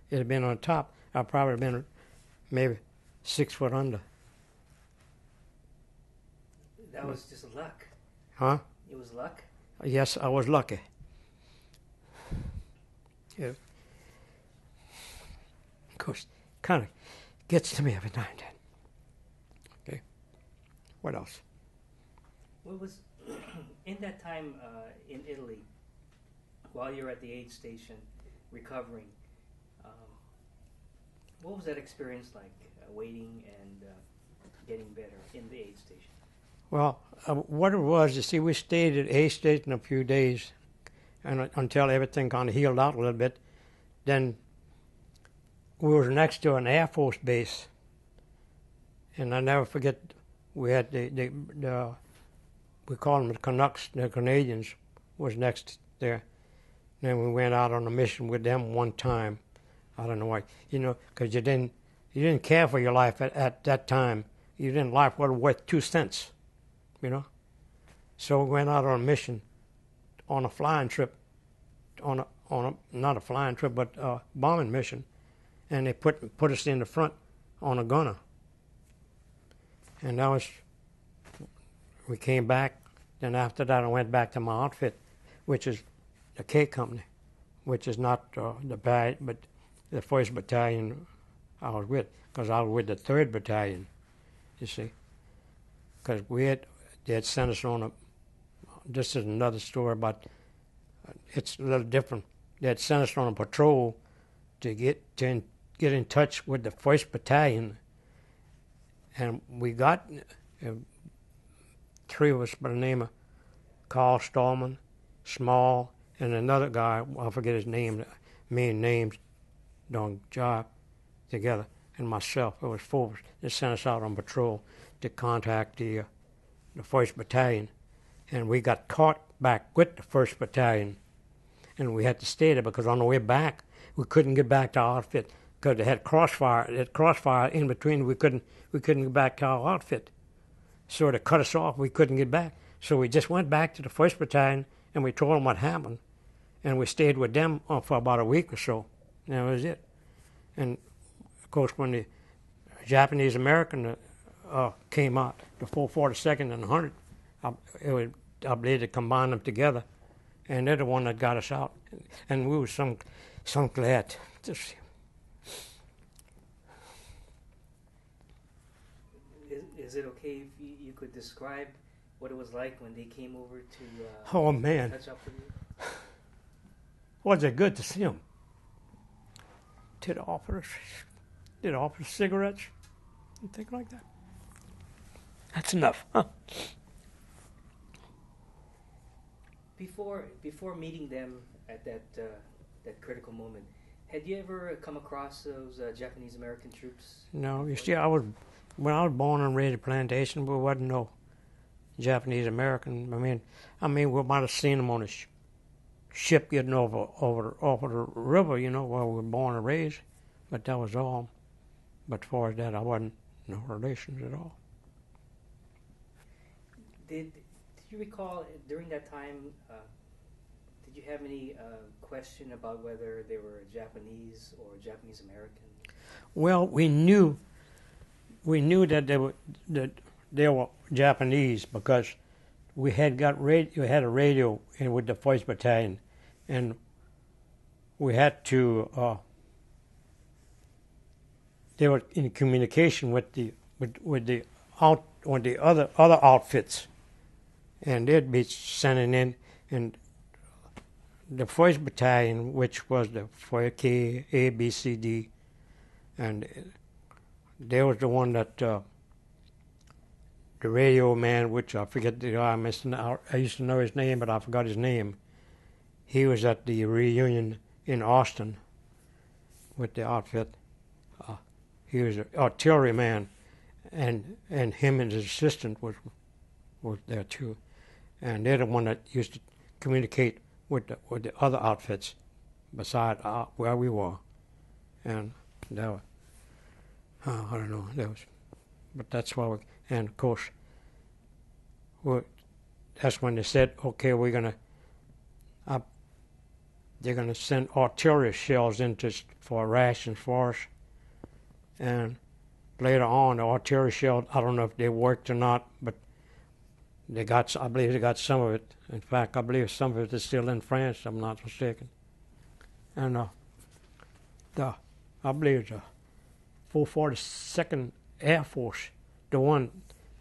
it had been on top, I'd probably have been maybe 6 foot under. That was just luck. Huh? It was luck? Yes, I was lucky. Yeah. Of course, kind of gets to me every now and then. Okay. What else? What was, in that time in Italy, while you're at the aid station recovering, what was that experience like, waiting and getting better in the aid station? Well, what it was, you see, we stayed at aid station a few days and until everything kind of healed out a little bit. Then we were next to an Air Force base, and I never forget, we had we call them the Canucks, the Canadians, was next there. Then we went out on a mission with them one time. I don't know why, because you didn't care for your life at that time. You didn't life was worth 2 cents, So we went out on a mission, on a flying trip, not a flying trip, but a bombing mission, and they put us in the front on a gunner. And that was, we came back. Then after that, I went back to my outfit, which is the K Company, which is not but the 1st Battalion I was with, because I was with the 3rd Battalion, you see. Because they had sent us on this is another story, but it's a little different. They had sent us on a patrol to get in touch with the 1st Battalion, and we got 3 of us by the name of Carl Stallman, Small, and another guy, I forget his name, main names, doing job together, and myself. It was 4 of us. They sent us out on patrol to contact the 1st Battalion, and we got caught back with the 1st Battalion, and we had to stay there because on the way back we couldn't get back to our outfit because they had crossfire. They had crossfire in between. We couldn't get back to our outfit, so they cut us off. We couldn't get back, so we just went back to the 1st Battalion and we told them what happened, and we stayed with them for about a week or so. And that was it. And of course, when the Japanese American came out, the 442nd and 100, I believe they combined them together, and they're the one that got us out. And we were some glad to see them. Is it okay if you could describe what it was like when they came over to oh man, touch up with you? Was it good to see them? Did offer cigarettes and things like that. That's enough, huh? Before meeting them at that critical moment, had you ever come across those Japanese American troops? No, you see, when I was born and raised at plantation, there wasn't no Japanese American. I mean, we might have seen them on the ship getting over the river, you know, where we were born and raised. But that was all. But as far as that, I wasn't no relations at all. Did you recall during that time? Did you have any question about whether they were Japanese or Japanese American? Well, we knew that they were Japanese because we had a radio in with the 1st Battalion, and we had to. They were in communication with the other outfits, and they'd be sending in, and the 1st Battalion, which was the 4K, A, B, C, D, and they was the one that the radio man, which I forget the guy, I used to know his name, but I forgot his name. He was at the reunion in Austin with the outfit. He was an artillery man, and him and his assistant was there too, and they're the one that used to communicate with the other outfits beside where we were, and that was, I don't know, but that's why and of course, that's when they said, okay, they're gonna send artillery shells for rations for us. And later on, the artillery shells, I don't know if they worked or not, but I believe they got some of it. In fact, I believe some of it is still in France, if I'm not mistaken. And I believe the 442nd Air Force, the one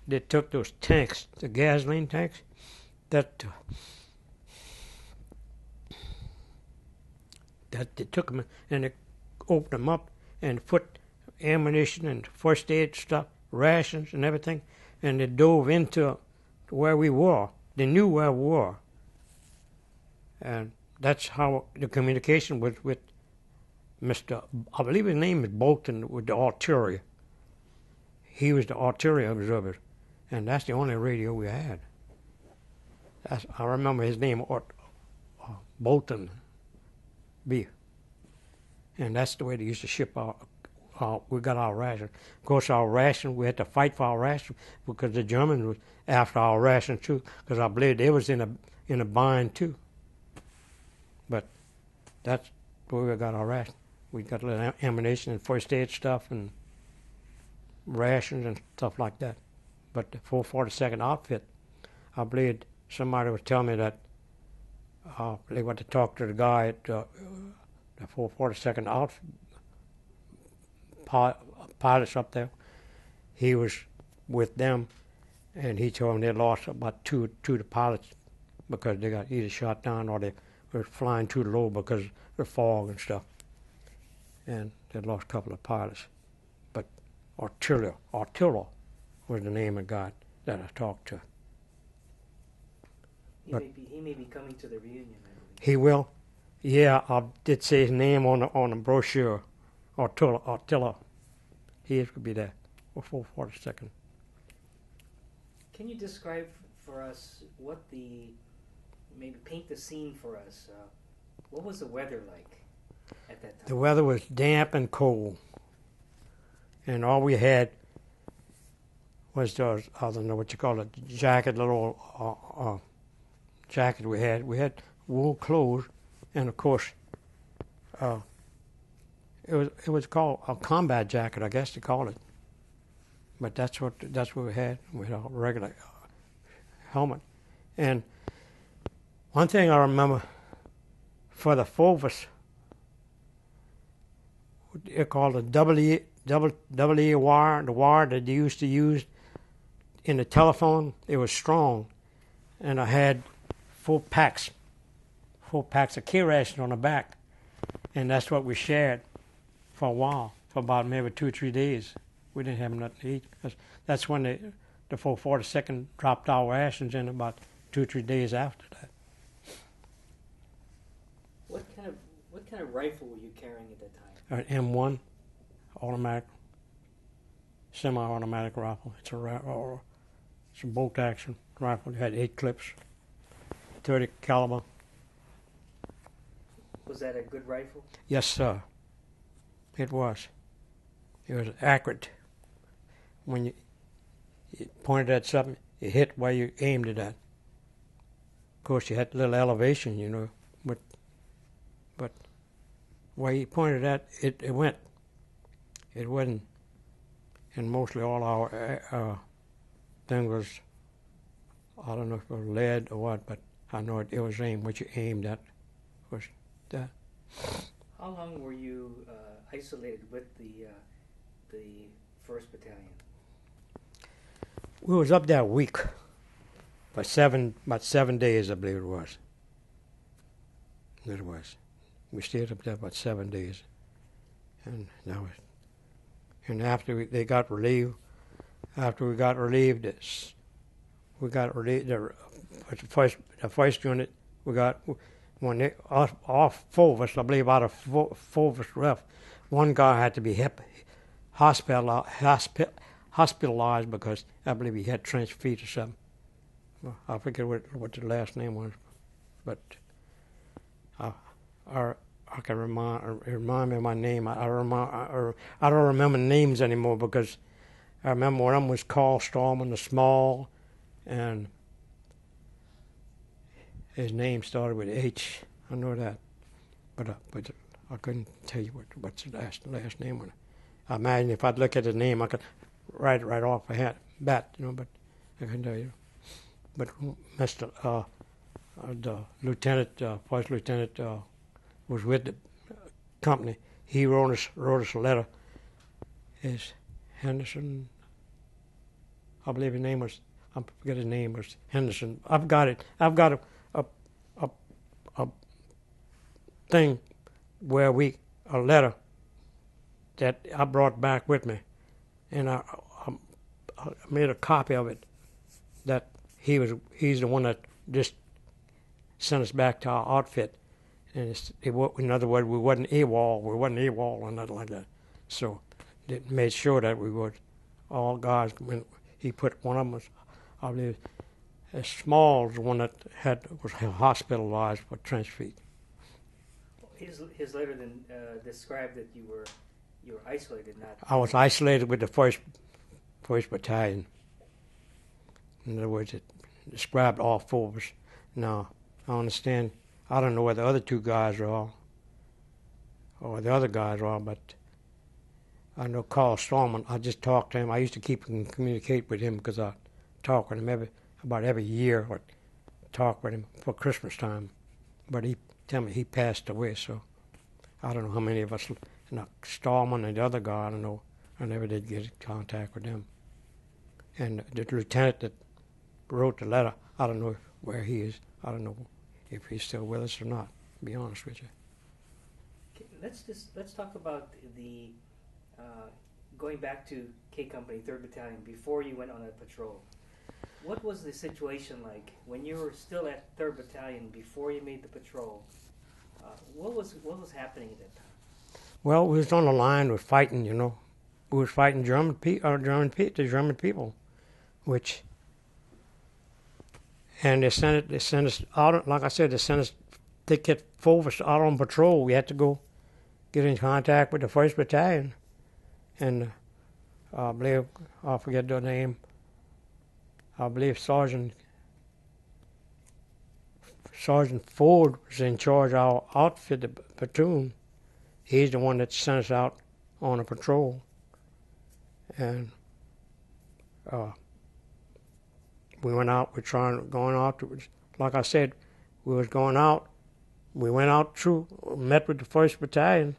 that took those tanks, the gasoline tanks, that they took them and they opened them up and put ammunition and first aid stuff, rations and everything, and they dove into where we were. They knew where we were. And that's how the communication was with Mr. I believe his name is Bolton with the artillery. He was the artillery observer, and that's the only radio we had. I remember his name, Bolton B. And that's the way they used to ship we got our ration. Of course, our ration, we had to fight for our ration because the Germans was after our ration too, because I believe they was in a bind too. But that's where we got our ration. We got a little ammunition and first aid stuff and rations and stuff like that. But the 442nd outfit, I believe somebody was telling me that they went to talk to the guy at the 442nd outfit, pilots up there. He was with them, and he told them they lost about two of the pilots because they got either shot down or they were flying too low because of the fog and stuff. And they lost a couple of pilots. But Arturo was the name of God that I talked to. He may be coming to the reunion, I believe. He will? Yeah, I did say his name on the brochure. Arturo. He could be there for 442nd. Can you describe for us maybe paint the scene for us? What was the weather like at that time? The weather was damp and cold. And all we had was those, I don't know what you call it, jacket, little jacket we had. We had wool clothes, and of course, it was called a combat jacket, I guess they call it. But that's what we had. We had a regular helmet. And one thing I remember, for the FOVUS, they called a double E wire, the wire that they used to use in the telephone. It was strong, and I had 4 packs of K ration on the back, and that's what we shared for a while, for about maybe 2 or 3 days. We didn't have nothing to eat. That's when the 442nd dropped our rations in about 2 or 3 days after that. What kind of rifle were you carrying at that time? An M1 automatic, semi-automatic rifle. It's a bolt action rifle. It had 8 clips, 30 caliber. Was that a good rifle? Yes, sir. It was. It was accurate. When you pointed at something, it hit where you aimed it at. Of course, you had a little elevation, you know, but where you pointed at, it went. It wasn't. And mostly all our thing was, I don't know if it was lead or what, but I know it was aimed. What you aimed at was that. How long were you isolated with the 1st Battalion? We was up there a week, about 7 days, I believe it was. It was. We stayed up there about 7 days, and that was. And after they got relieved, The first unit we got when they all 4 of us, I believe, out of 4 of us left. One guy had to be hospitalized because I believe he had trench feet or something. Well, I forget what the last name was, but I can remind me of my name. I don't remember names anymore because I remember one of them was called Storm the Small, and his name started with H. I know that, but I couldn't tell you what's the last name on it. I imagine if I'd look at his name, I could write it right off a bat, you know. But I couldn't tell you. But Mr. The lieutenant, first lieutenant, was with the company. He wrote us a letter. Is Henderson? I believe his name was. I forget his name was Henderson. I've got it. I've got a thing where a letter that I brought back with me, and I made a copy of it. That he's the one that just sent us back to our outfit, and in other words, we wasn't AWOL or nothing like that. So it made sure that we would all guys. When he put one of them, I believe, as small as the one that was hospitalized for trench feet. His letter then described that you were isolated, not. I was isolated with the first battalion. In other words, it described all 4 of us. Now, I understand. I don't know where the other 2 guys are, or the other guys are, but I know Carl Storman. I just talked to him. I used to keep and communicate with him because I talk with him about every year. Or talk with him for Christmas time, but he tell me he passed away. So I don't know how many of us. Storman and the other guy, I don't know. I never did get in contact with them. And the lieutenant that wrote the letter, I don't know where he is. I don't know if he's still with us or not, to be honest with you. Okay, let's talk about the going back to K Company, 3rd Battalion, before you went on a patrol. What was the situation like when you were still at 3rd Battalion before you made the patrol? What was happening at that time? Well, we was on the line with fighting, you know. We was fighting the German people, which, and they sent us out. Like I said, they get 4 of us out on patrol. We had to go get in contact with the 1st Battalion, and I believe I forget the name. I believe Sergeant Ford was in charge of our outfit, the platoon. He's the one that sent us out on a patrol. And we went out, going out. Like I said, we was going out. We went out met with the 1st Battalion,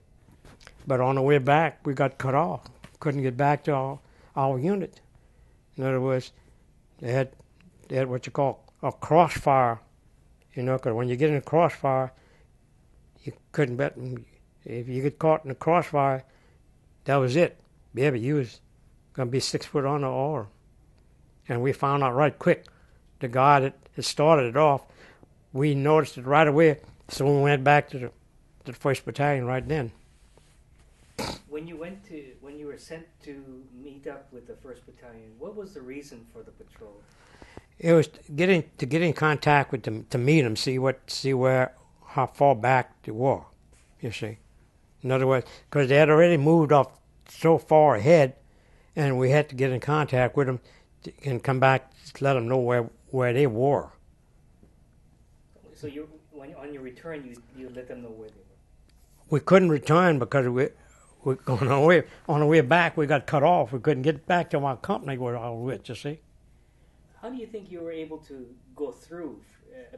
but on the way back, we got cut off. Couldn't get back to our unit. In other words, they had what you call a crossfire, you know, because when you get in a crossfire, you couldn't bet. If you get caught in a crossfire, that was it. Baby, you was going to be 6 foot under or. And we found out right quick. The guy that had started it off, we noticed it right away, so we went back to the 1st Battalion right then. When you were sent to meet up with the 1st Battalion, what was the reason for the patrol? It was to get in contact with them, to meet them, see how far back they were. you see. In other words, because they had already moved off so far ahead, and we had to get in contact with them and come back to let them know where they were. So on your return, you let them know where they were. We couldn't return because we on the way back we got cut off. We couldn't get back to our company where I was with. You see. How do you think you were able to go through,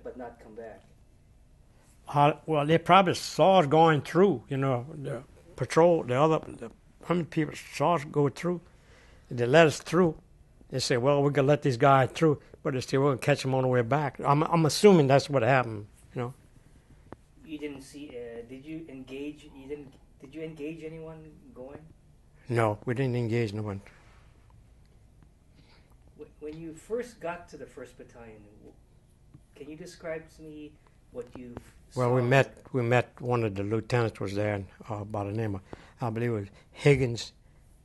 but not come back? Well, they probably saw us going through. You know, the patrol, the 100 people saw us go through. They let us through. They said, "Well, we can let these guys through," but they said we're gonna catch them on the way back. I'm assuming that's what happened. You know. You didn't see? Did you engage? Did you engage anyone going? No, we didn't engage no one. When you first got to the 1st Battalion, can you describe to me what you saw? Well, we met one of the lieutenants was there by the name of, I believe it was Higgins.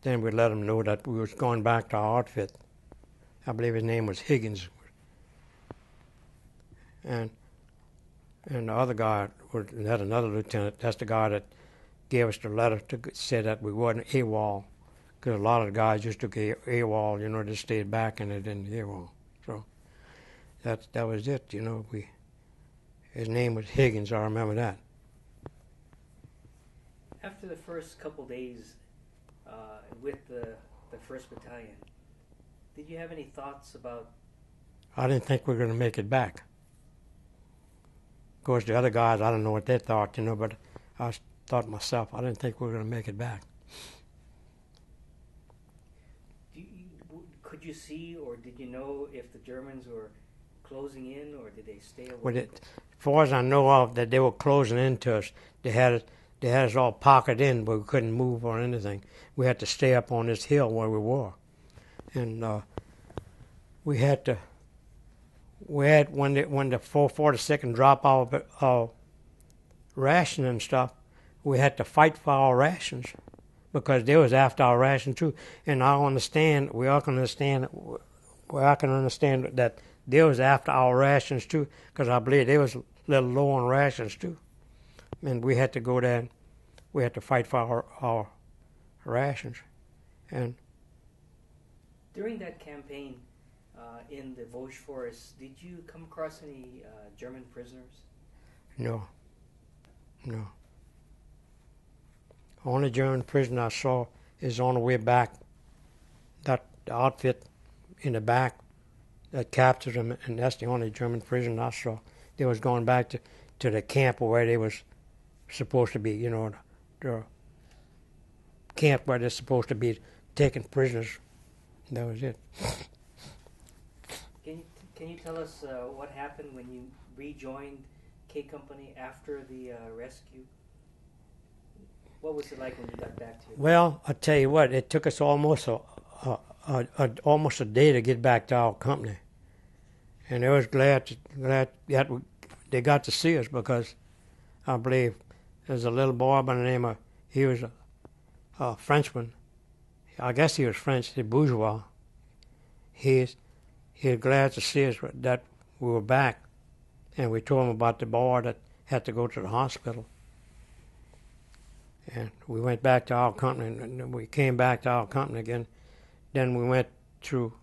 Then we let him know that we was going back to our outfit. I believe his name was Higgins. And the other guy had another lieutenant. That's the guy that gave us the letter to say that we wasn't AWOL. Because a lot of the guys used to get AWOL, you know, they stayed back and they didn't AWOL. So that was it, you know. His name was Higgins, I remember that. After the first couple days with the 1st Battalion, did you have any thoughts about... I didn't think we were going to make it back. Of course, the other guys, I don't know what they thought, you know, but I thought myself, I didn't think we were going to make it back. Could you see or did you know if the Germans were closing in or did they stay away? Well, as far as I know of, that they were closing into us. They had us all pocketed in, but we couldn't move or anything. We had to stay up on this hill where we were. And when the 442nd dropped our ration and stuff, we had to fight for our rations because they was after our ration too. And we all can understand that they was after our rations too, because I believe they was a little low on rations too. And we had to go there and we had to fight for our rations. And during that campaign in the Vosges Forest, did you come across any German prisoners? No. Only German prisoner I saw is on the way back. That outfit in the back that captured him, and that's the only German prisoner I saw. They was going back to the camp where they was supposed to be, you know, the camp where they're supposed to be taking prisoners. That was it. Can you tell us what happened when you rejoined K Company after the rescue? What was it like when you got back to your... Well, I tell you what, it took us almost a day to get back to our company, and I was glad that they got to see us, because I believe there's a little boy by the name of, he was a Frenchman. I guess he was French, the bourgeois. He was glad to see us that we were back, and we told him about the boy that had to go to the hospital. And we went back to our company, and we came back to our company again. Then we went through,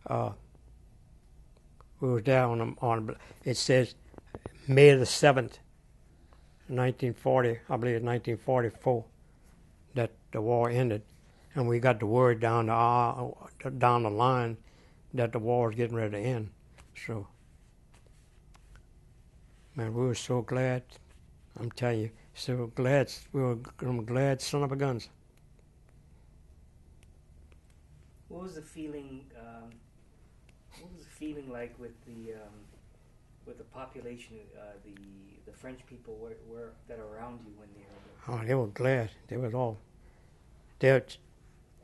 we were there on it says May the 7th, 1940, I believe 1944, that the war ended. And we got the word down the line that the war was getting ready to end. So, man, we were so glad. I'm telling you, so glad. We were glad son of a guns. What was the feeling? What was the feeling like with the population, the French people that are around you when they were there? Oh, they were glad. They were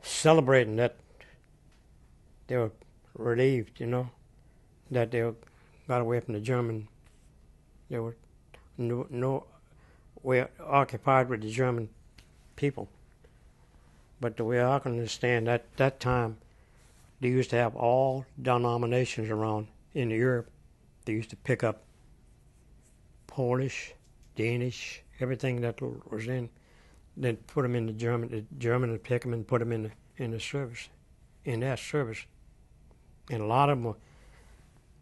celebrating that. They were relieved, you know, that they got away from the German. They were we occupied with the German people. But the way I can understand that time, they used to have all denominations around in Europe. They used to pick up Polish, Danish, everything that was in, then put them in the German would pick them and put them in the service, in that service. And a lot of them,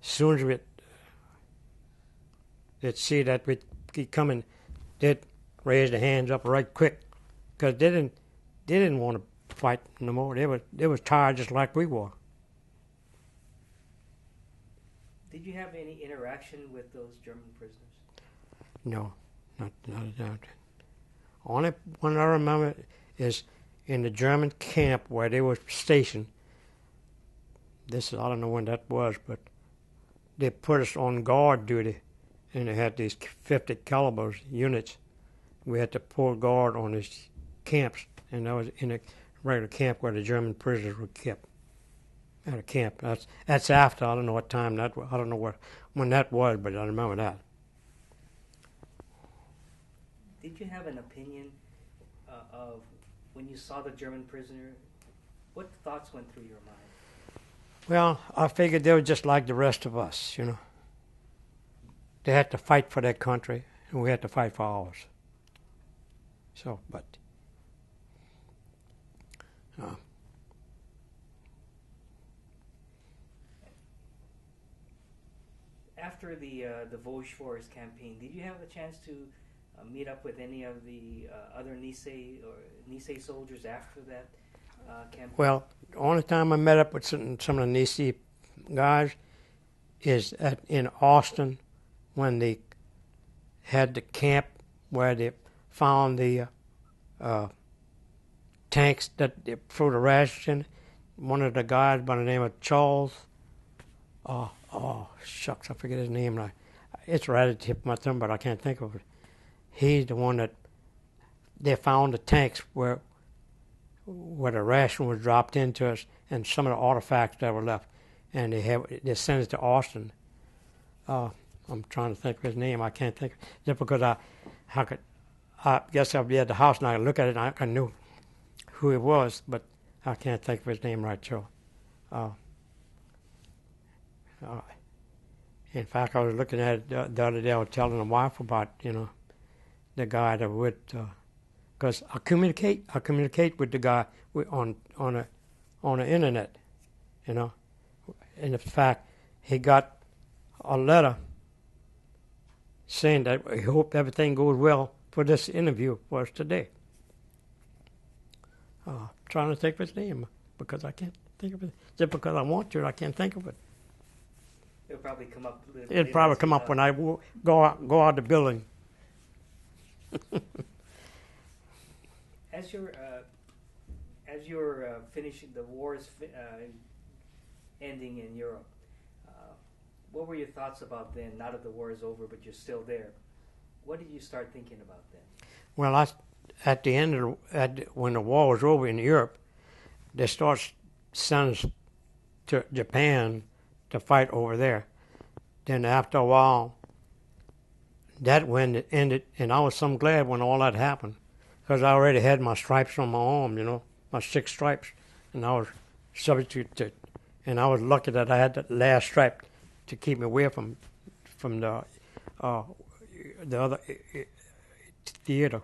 as soon as they'd see that we'd keep coming, they'd raise their hands up right quick, because they didn't want to fight no more. They was tired just like we were. Did you have any interaction with those German prisoners? No, not a doubt. Only one I remember is in the German camp where they were stationed. I don't know when that was, but they put us on guard duty, and they had these 50 calibers units. We had to pull guard on these camps, and that was in a regular camp where the German prisoners were kept. At a camp. That's after, I don't know what time that was. I don't know when that was, but I remember that. Did you have an opinion of when you saw the German prisoner? What thoughts went through your mind? Well, I figured they were just like the rest of us, you know. They had to fight for their country, and we had to fight for ours. So, but after the Vosges Forest campaign, did you have a chance to meet up with any of the other Nisei soldiers after that campaign? Well, the only time I met up with some of the Nisei guys is in Austin, when they had the camp where they found the tanks that they threw the ration. One of the guys by the name of Charles, shucks, I forget his name now. It's right at the tip of my thumb, but I can't think of it. He's the one that they found the tanks where the ration was dropped into us, and some of the artifacts that were left, and they sent it to Austin. I'm trying to think of his name. I can't think. Just because I guess I'll be at the house and I look at it and I knew who it was, but I can't think of his name right, Joe. In fact, I was looking at it the other day. I was telling my wife about, the guy that would, because I communicate with the guy on the internet, And in fact, he got a letter saying that he hoped everything goes well for this interview for us today. Trying to think of his name because I can't think of it. Just because I want to, I can't think of it. It'll probably come up. It'll probably come up when I go out the building. As you're finishing, the war is ending in Europe. What were your thoughts about then? Now that the war is over, but you're still there. What did you start thinking about then? Well, at the end when the war was over in Europe, they started sending us to Japan to fight over there. Then after a while, that when it ended, and I was so glad when all that happened, because I already had my stripes on my arm, my 6 stripes, and I was subject to, and I was lucky that I had that last stripe to keep me away from the other theater.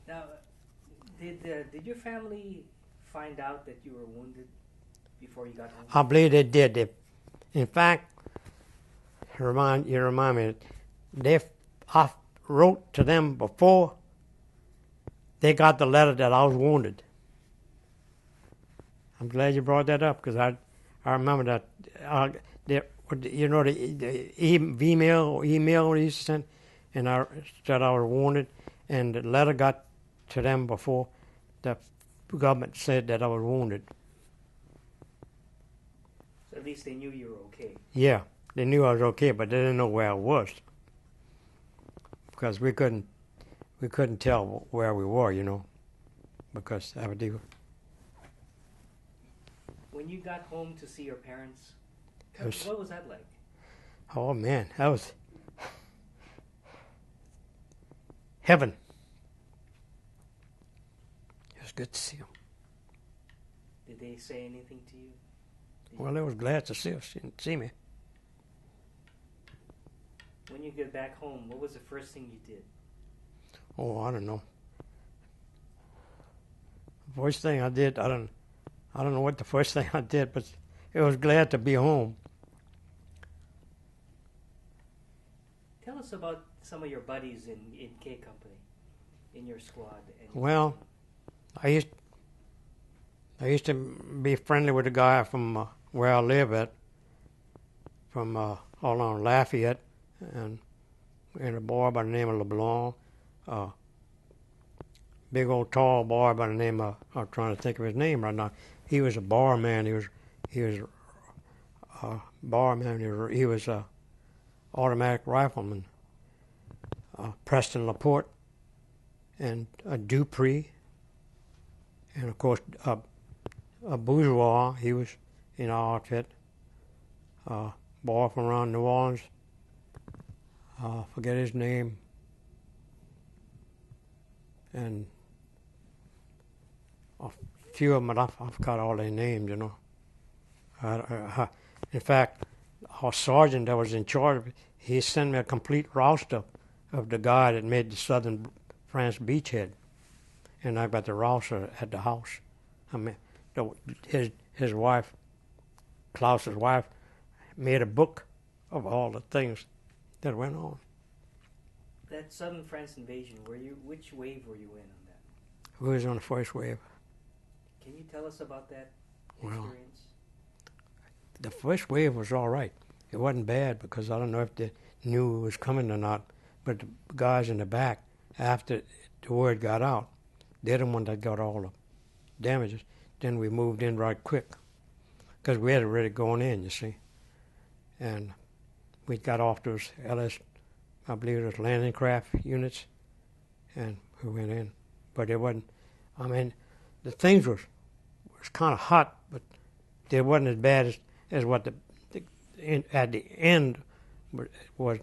Now, did your family find out that you were wounded before you got home? I believe they did. In fact, you remind me, I wrote to them before they got the letter that I was wounded. I'm glad you brought that up because I remember that. The email they used to send, and I said I was wounded, and the letter got to them before the government said that I was wounded. So at least they knew you were okay. Yeah, they knew I was okay, but they didn't know where I was because we couldn't tell where we were, because I would do. When you got home to see your parents, what was that like? Oh man, that was heaven. It was good to see them. Did they say anything to you? Well, they was glad to see us and see me. When you get back home, what was the first thing you did? Oh, I don't know. First thing I did, I don't know what the first thing I did, but it was glad to be home. Tell us about some of your buddies in K Company, in your squad. And Well, I used to be friendly with a guy from where I live at, from all on Lafayette, and a boy by the name of LeBlanc, big old tall boy by the name of, I'm trying to think of his name right now. He was a barman. He was a barman. He was a automatic rifleman. Preston Laporte and Dupree, and of course a bourgeois. He was in our outfit. Boy from around New Orleans. Forget his name. And a few of them, but I forgot all their names, you know. In fact, our sergeant that was in charge of it, he sent me a complete roster of the guy that made the Southern France beachhead. And I got the roster at the house. I mean, his wife, Klaus's wife, made a book of all the things that went on. That Southern France invasion, which wave were you in on that? Who was on the first wave? Can you tell us about that Well, experience? the first wave was all right. It wasn't bad because I don't know if they knew it was coming or not, but the guys in the back, after the word got out, they're the one that got all the damages. Then we moved in right quick because we had already gone in, you see. And we got off those I believe it was landing craft units, and we went in. But it wasn't, I mean, the things was kind of hot, but they wasn't as bad as what at the end was.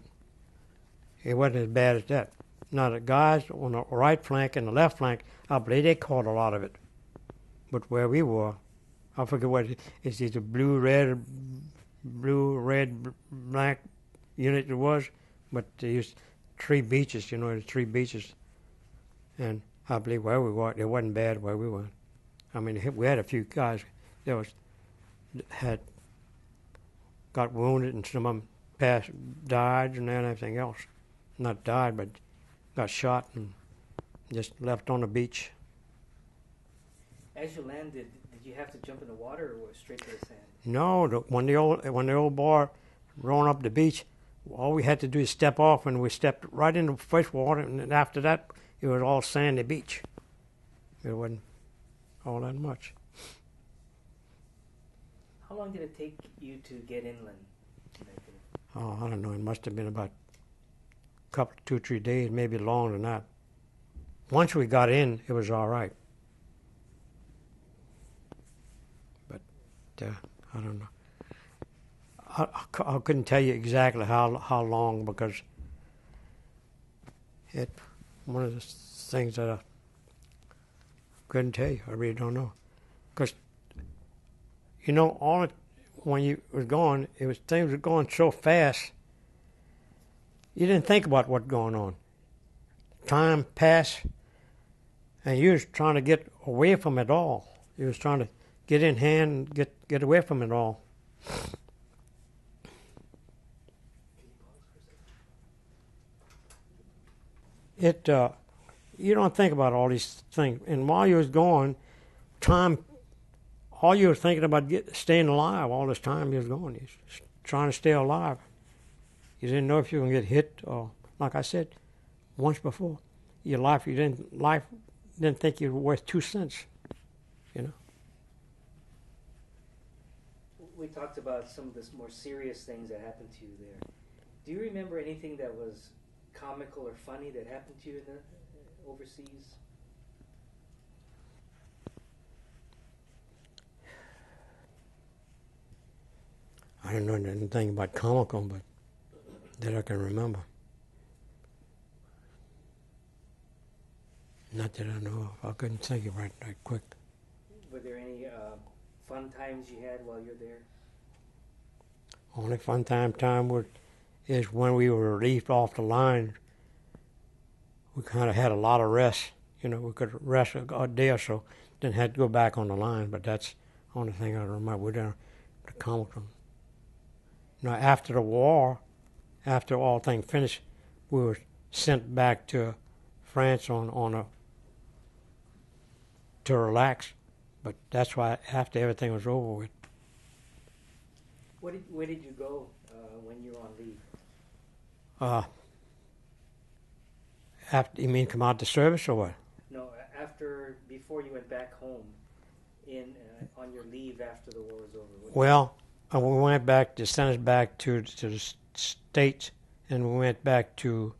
It wasn't as bad as that. Now the guys on the right flank and the left flank, I believe they caught a lot of it. But where we were, I forget what it's either blue, red, black unit it was, but they used 3 beaches, you know, the 3 beaches. And I believe where we were, it wasn't bad where we were. I mean, we had a few guys that got wounded, and some of them died and everything else. Not died, but got shot and just left on the beach. As you landed, did you have to jump in the water or straight to the sand? No, when the old boy rowing up the beach, all we had to do is step off, and we stepped right into fresh water, and then after that, it was all sandy beach. It wasn't all that much. How long did it take you to get inland? Oh, I don't know. It must have been about 2 or 3 days, maybe longer than that. Once we got in, it was all right. But I don't know. I couldn't tell you exactly how long, because one of the things that I couldn't tell you. I really don't know, because you know when you was going, things were going so fast. You didn't think about what's going on. Time passed, and you was trying to get away from it all. You was trying to get in hand and get away from it all. You don't think about all these things. And while you was going, all you were thinking about staying alive all this time you was going. You was trying to stay alive. You didn't know if you were going to get hit, or, like I said once before, life didn't think you were worth 2 cents, you know. We talked about some of the more serious things that happened to you there. Do you remember anything that was comical or funny that happened to you in the overseas? I don't know anything about comical, but that I can remember. Not that I know of. I couldn't think of it right quick. Were there any fun times you had while you're there? Only fun time was is when we were relieved off the line, we kind of had a lot of rest. You know, we could rest a day or so, then had to go back on the line. But that's the only thing I remember. We didn't come from. Now, after the war, after all things finished, we were sent back to France to relax. But that's why after everything was over with. Where did you go when you were on leave? After, you mean come out to service or what? No, before you went back home, on your leave after the war was over. Well, we went back. They sent us back to the States, and we went back to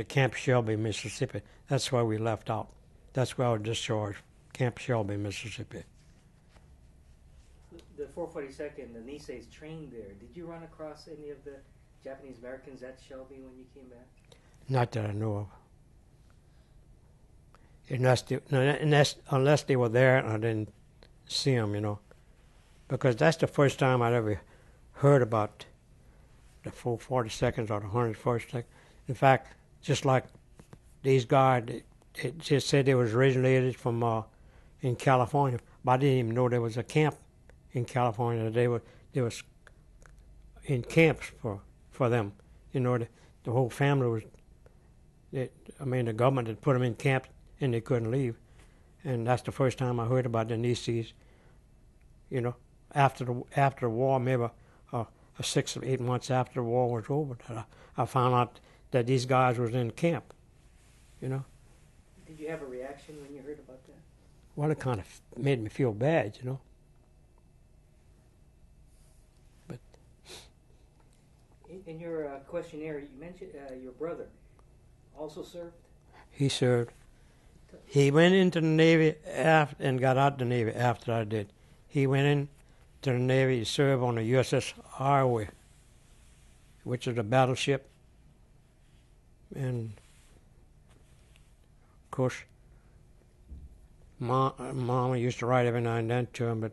Camp Shelby, Mississippi. That's why we left out. That's where I was discharged, Camp Shelby, Mississippi. The 442nd, the Nisei's trained there. Did you run across any of the Japanese Americans at Shelby when you came back? Not that I know of. Unless they were there and I didn't see them, you know. Because that's the first time I'd ever heard about the 442nd or the 142nd. In fact, just like these guys, it just said they was originated from in California, but I didn't even know there was a camp in California. They was in camps for them. You know, the whole family was. The government had put them in camps and they couldn't leave, and that's the first time I heard about the Niseis. You know, after the war, maybe 6 or 8 months after the war was over, that I found out that these guys was in camp. You know. Did you have a reaction when you heard about that? Well, it kind of made me feel bad, you know. But in your questionnaire, you mentioned your brother also served. He served. He went into the Navy and got out of the Navy after I did. He went into the Navy to serve on the USS Iowa, which is a battleship. And, of course, Mama used to write every now and then to him, but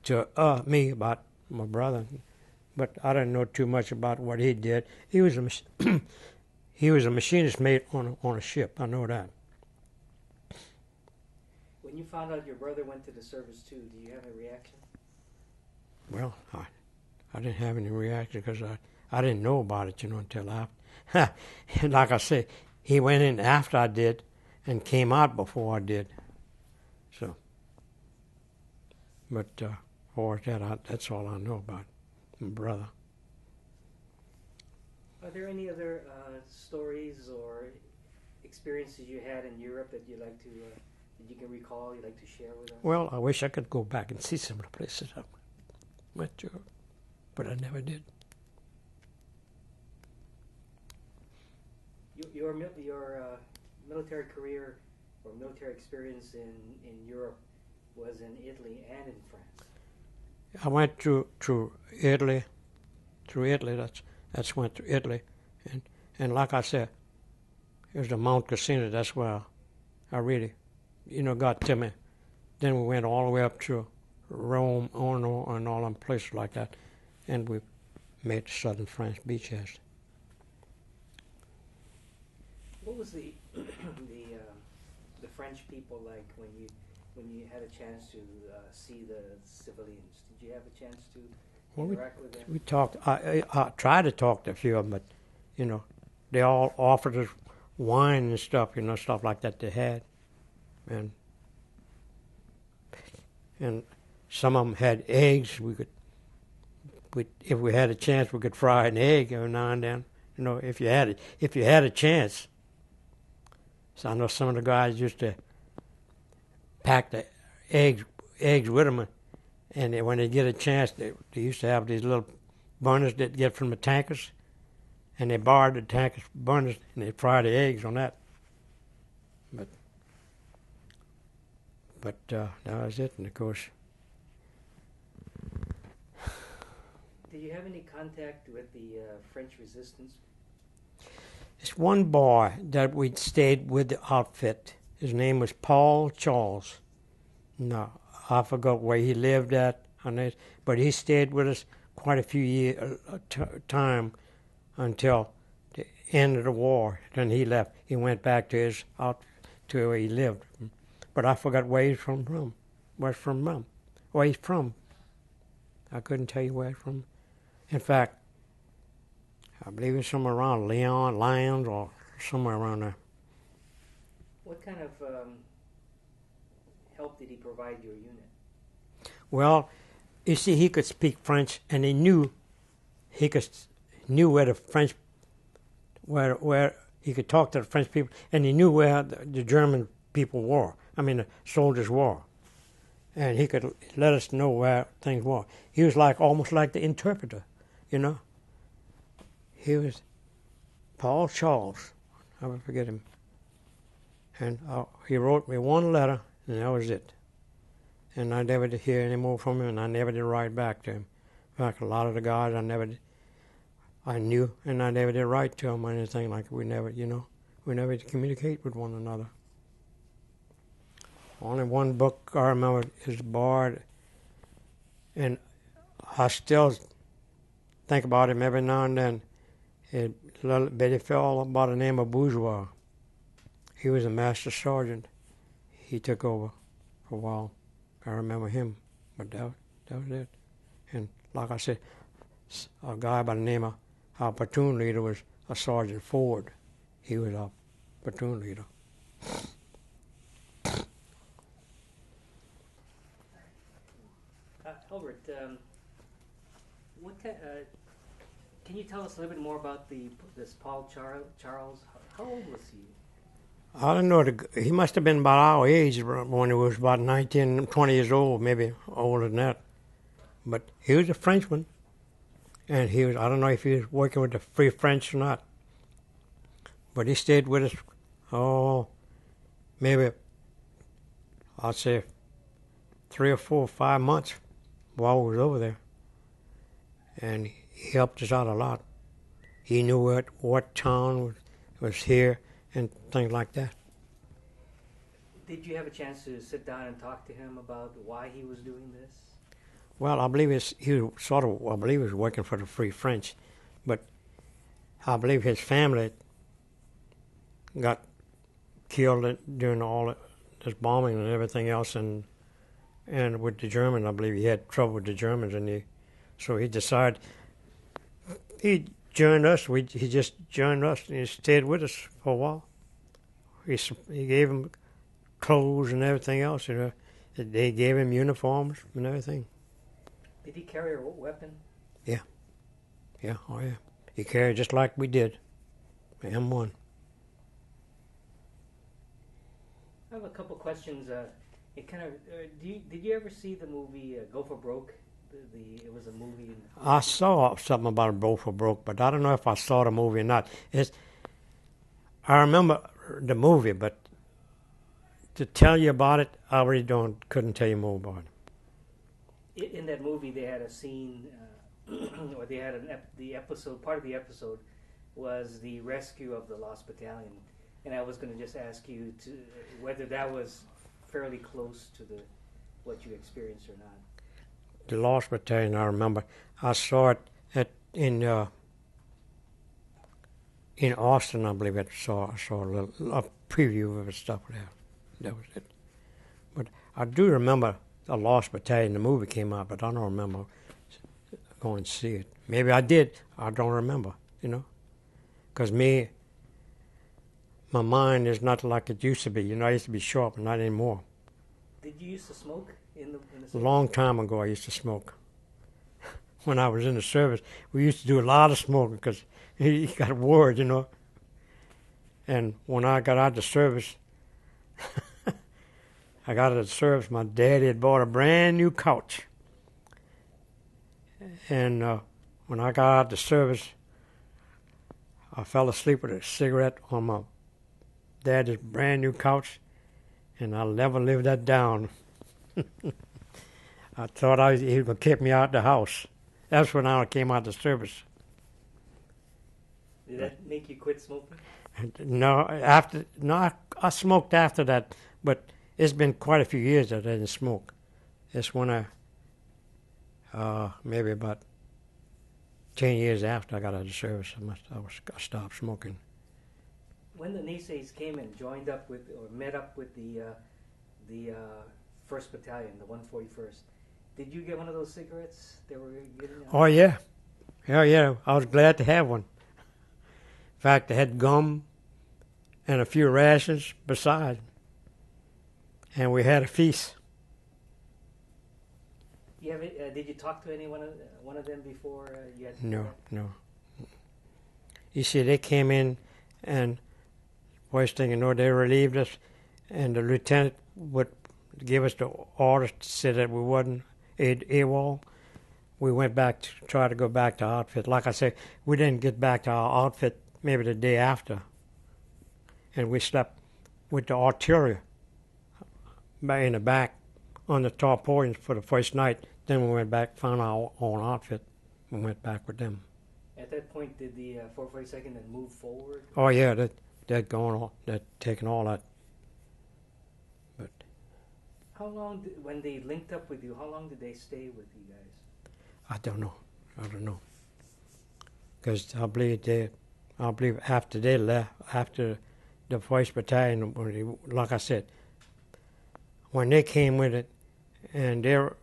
to me about my brother. But I didn't know too much about what he did. He was a machinist mate on a ship. I know that. When you found out your brother went to the service too, do you have a reaction? Well, I didn't have any reaction because I didn't know about it, you know, until after. And like I say, he went in after I did and came out before I did. So, but for that, that's all I know about my brother. Are there any other stories or experiences you had in Europe that you'd like to, that you can recall, you'd like to share with us? Well, I wish I could go back and see some of the places I went to, but I never did. Your military career or military experience in Europe was in Italy and in France. I went through Italy. That's went to Italy, and like I said, it was the Mount Cassino. That's where I really, got to me. Then we went all the way up to Rome, Orno, and all them places like that, and we made southern France beachheads. What was the French people like when you had a chance to see the civilians? Did you have a chance to interact with them? We talked. I tried to talk to a few of them, but they all offered us wine and stuff, stuff like that they had, and some of them had eggs. If we had a chance, we could fry an egg every now and then. If you had a chance. So I know some of the guys used to pack the eggs with them, and when they get a chance, they used to have these little burners that get from the tankers, and they borrowed the tankers burners and they fry the eggs on that. But that was it, and of course. Did you have any contact with the French resistance? It's one boy that we stayed with the outfit. His name was Paul Charles. No, I forgot where he lived at, but he stayed with us quite a few years time until the end of the war. Then he left. He went back to his out to where he lived. But I forgot where he's from. Where he's from. I couldn't tell you where he's from. In fact, I believe it's somewhere around Lyons, or somewhere around there. What kind of help did he provide your unit? Well, you see, he could speak French, and he knew where the French, where he could talk to the French people, and he knew where the German people were. I mean, the soldiers were, and he could let us know where things were. He was almost like the interpreter, you know. He was Paul Charles. I will forget him. And he wrote me one letter, and that was it. And I never did hear any more from him, and I never did write back to him. In fact, a lot of the guys I knew, and I never did write to him or anything like that. We never did communicate with one another. Only one book I remember is Bard, and I still think about him every now and then. A little bitty fellow by the name of Bourgeois. He was a master sergeant. He took over for a while. I remember him, but that was it. And like I said, a guy by the name of our platoon leader was a Sergeant Ford. He was our platoon leader. Albert, can you tell us a little bit more about this Paul Charles? How old was he? I don't know. He must have been about our age when he was about 19, 20 years old, maybe older than that. But he was a Frenchman, and I don't know if he was working with the Free French or not. But he stayed with us, maybe, I'd say 3 or 4 or 5 months while we was over there. And he helped us out a lot. He knew what town was here and things like that. Did you have a chance to sit down and talk to him about why he was doing this? Well, I believe he was working for the Free French, but I believe his family got killed during all this bombing and everything else, and with the Germans, I believe he had trouble with the Germans, and so he decided he joined us. He just joined us, and he stayed with us for a while. He gave him clothes and everything else. They gave him uniforms and everything. Did he carry a weapon? Yeah. Oh yeah. He carried just like we did. M1. I have a couple questions. Did you ever see the movie Go for Broke? It was a movie. I saw something about Go for Broke, but I don't know if I saw the movie or not. I remember the movie, but to tell you about it, I really couldn't tell you more about it. In that movie, they had a scene, or they had part of the episode was the rescue of the Lost Battalion, and I was going to just ask you whether that was fairly close to what you experienced or not. The Lost Battalion, I remember. I saw it in Austin, I believe. I saw a preview of the stuff there. That was it. But I do remember the Lost Battalion. The movie came out, but I don't remember going to see it. Maybe I did. I don't remember. Because my mind is not like it used to be. I used to be sharp, but not anymore. Did you used to smoke in the A long time ago, I used to smoke. When I was in the service, we used to do a lot of smoking because he got word, And when I got out of the service, my daddy had bought a brand new couch. And when I got out of the service, I fell asleep with a cigarette on my daddy's brand new couch, and I'll never live that down. I thought he was going to kick me out of the house. That's when I came out of the service. Did that make you quit smoking? No, I smoked after that, but it's been quite a few years that I didn't smoke. It's when maybe about 10 years after I got out of service, I stopped smoking. When the Niseis came and joined up with, or met up with the 1st Battalion, the 141st, did you get one of those cigarettes they were getting? Oh, yeah. Yeah. I was glad to have one. In fact, I had gum and a few rations beside. And we had a feast. Did you talk to any one of them before you had? No. You see, they came in, and first thing you know, they relieved us, and the lieutenant would give us the orders to say that we wasn't AWOL. We went back to try to go back to outfit. Like I said, we didn't get back to our outfit maybe the day after, and we slept with the artillery in the back on the tarpaulins for the first night. Then we went back, found our own outfit, and went back with them. At that point, did the 442nd then move forward? Oh yeah, that going on, that taking all that. But how long when they linked up with you? How long did they stay with you guys? I don't know. Because I believe after they left, after the 1st Battalion, like I said, when they came with it, and the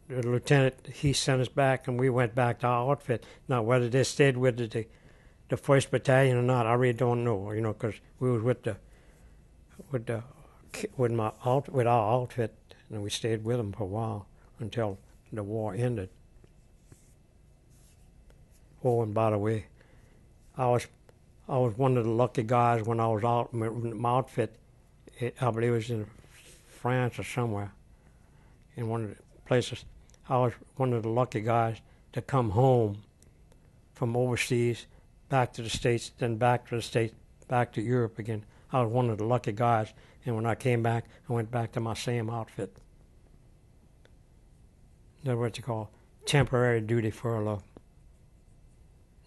lieutenant, he sent us back, and we went back to our outfit. Now, whether they stayed with the 1st Battalion or not, I really don't know. Because we was with our outfit, and we stayed with them for a while until the war ended. Oh, and by the way, I was one of the lucky guys when I was out my outfit. I believe it was in France or somewhere, in one of the places. I was one of the lucky guys to come home from overseas, back to the States, then back to the States, back to Europe again. I was one of the lucky guys, and when I came back, I went back to my same outfit. That's what you call temporary duty furlough.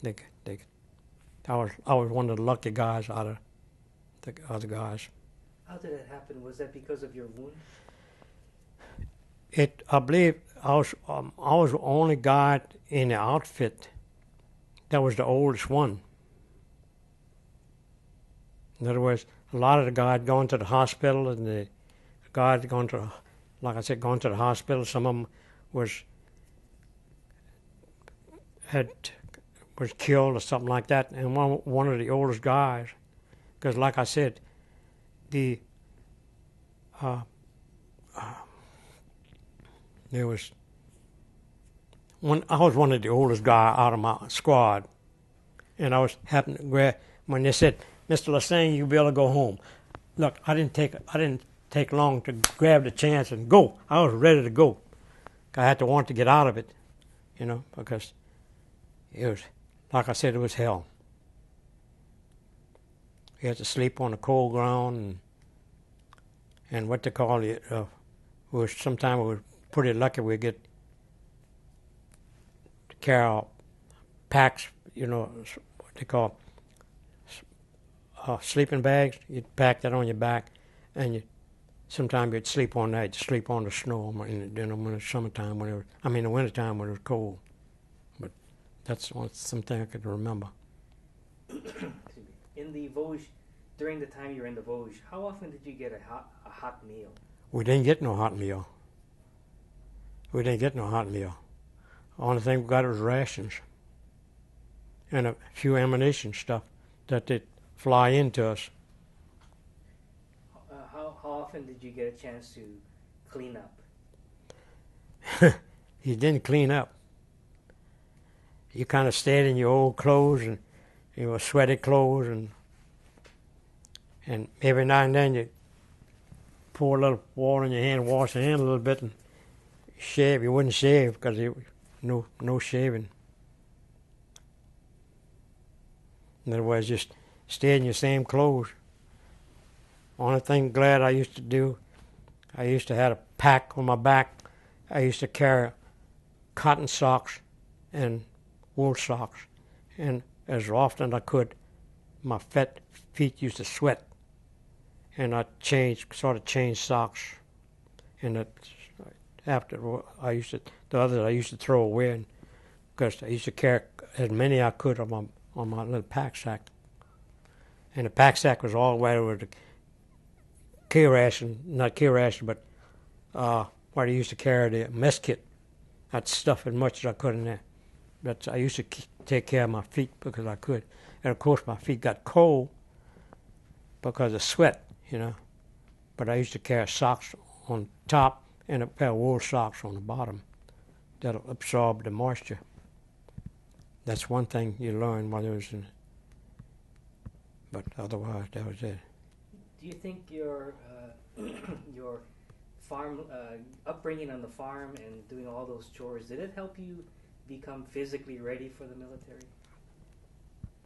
I was one of the lucky guys out of the other guys. How did it happen? Was that because of your wound? I believe I was the only guy in the outfit that was the oldest one. In other words, a lot of the guys going to the hospital, and the guys going to, like I said, going to the hospital. Some of them was killed or something like that. And one of the oldest guys, because like I said, there was one. I was one of the oldest guy out of my squad, and I was happened to grab when they said, "Mr. Lasseigne, you'll be able to go home." Look, I didn't take long to grab the chance and go. I was ready to go. I had to want to get out of it, because it was, like I said, it was hell. You had to sleep on the cold ground, and what they call it, sometimes we were pretty lucky we'd get to carry out packs, what they call sleeping bags. You'd pack that on your back, and sometimes you'd sleep on that. You'd sleep on the snow in the summertime the wintertime when it was cold. But that's something I could remember. In the Vosges, during the time you were in the Vosges, how often did you get a hot meal? We didn't get no hot meal. The only thing we got was rations and a few ammunition stuff that they'd fly into us. How often did you get a chance to clean up? You didn't clean up. You kind of stayed in your old clothes and your sweaty clothes, and every now and then you pour a little water in your hand, wash your hand a little bit, and shave. You wouldn't shave because no shaving. In other words, just stay in your same clothes. Only thing glad I used to do, I used to have a pack on my back. I used to carry cotton socks and wool socks, and as often as I could, my feet used to sweat, and I changed socks, and after the others I used to throw away, and because I used to carry as many I could on my little pack sack. And the pack sack was all the way over the key ration, not key ration, but where I used to carry the mess kit. I'd stuff as much as I could in there. But I used to take care of my feet because I could. And of course my feet got cold because of sweat, you know. But I used to carry socks on top and a pair of wool socks on the bottom that'll absorb the moisture. That's one thing you learn while I was in. But otherwise, that was it. Do you think your your farm upbringing on the farm and doing all those chores, did it help you become physically ready for the military?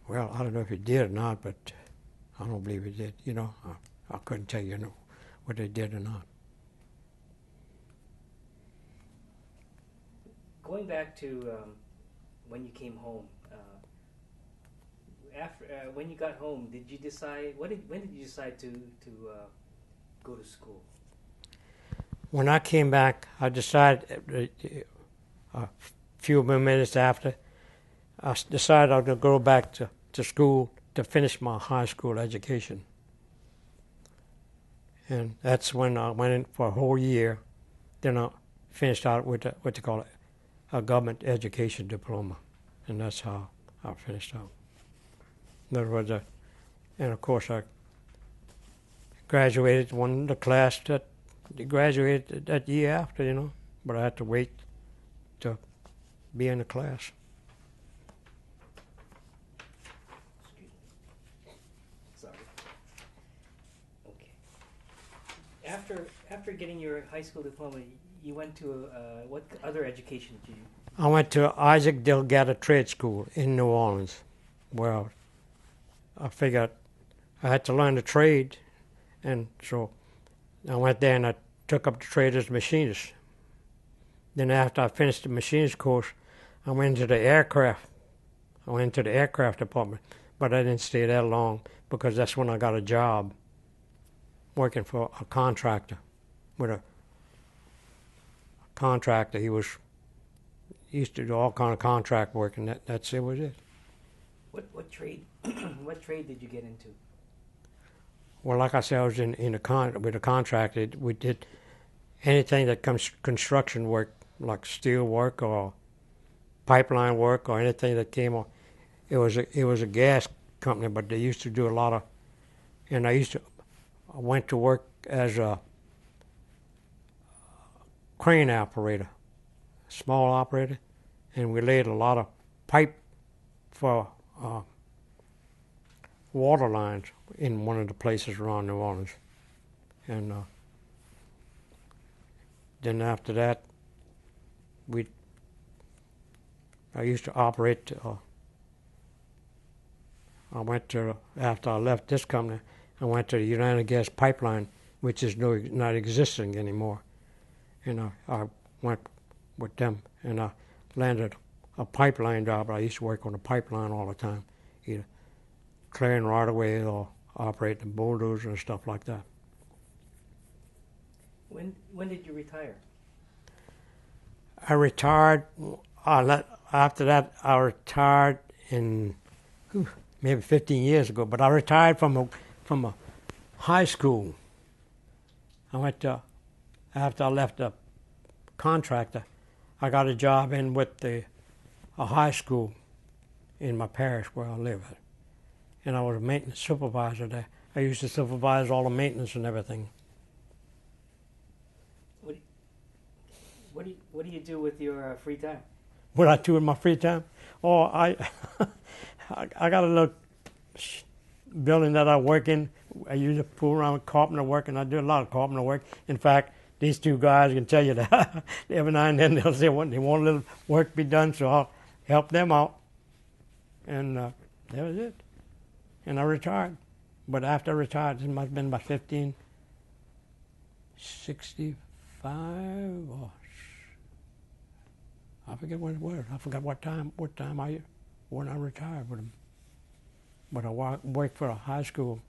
Well, I don't know if it did or not, but I don't believe it did. You know, I couldn't tell you, what they did or not. Going back to when you came home, after when you got home, did you decide? When did you decide to go to school? When I came back, I decided a few minutes after, I decided I was going to go back to school to finish my high school education. And that's when I went in for a whole year. Then I finished out with what they call a government education diploma. And that's how I finished out. In other words, and of course I graduated one of the class that graduated that year after, you know, but I had to wait to be in the class. Sorry. Okay. After getting your high school diploma, you went to what other education did you? I went to Isaac Delgado Trade School in New Orleans, where I figured I had to learn the trade, and so I went there and I took up the trade as a machinist. Then after I finished the machinist course, I went into the aircraft. I went into the aircraft department, but I didn't stay there long because that's when I got a job working for a contractor. With a contractor, he used to do all kind of contract work, and that's it was it. What trade? What trade did you get into? Well, like I said, I was with a contractor. We did anything that comes construction work, like steel work or pipeline work or anything that came on. It was a gas company, but they used to do a lot of. And I went to work as a crane operator, small operator, and we laid a lot of pipe for water lines in one of the places around New Orleans. And then after that, I used to operate, after I left this company, I went to the United Gas Pipeline, which is not existing anymore. And I went with them, and I landed a pipeline job. I used to work on the pipeline all the time, either clearing right away or operating bulldozers and stuff like that. When did you retire? I retired. After that, I retired in maybe 15 years ago. But I retired from a high school. I went to, after I left the contractor, I got a job in with a high school in my parish where I live at. And I was a maintenance supervisor there. I used to supervise all the maintenance and everything. What do you do with your free time? What I do in my free time? Oh, I got a little building that I work in. I usually fool around with carpenter work, and I do a lot of carpenter work. In fact, these two guys can tell you that every now and then they'll say they want a little work to be done, so I'll help them out. And that was it. And I retired. But after I retired, it must have been about 65, or I forget what it was. I forgot when I retired with them. But I worked for a high school,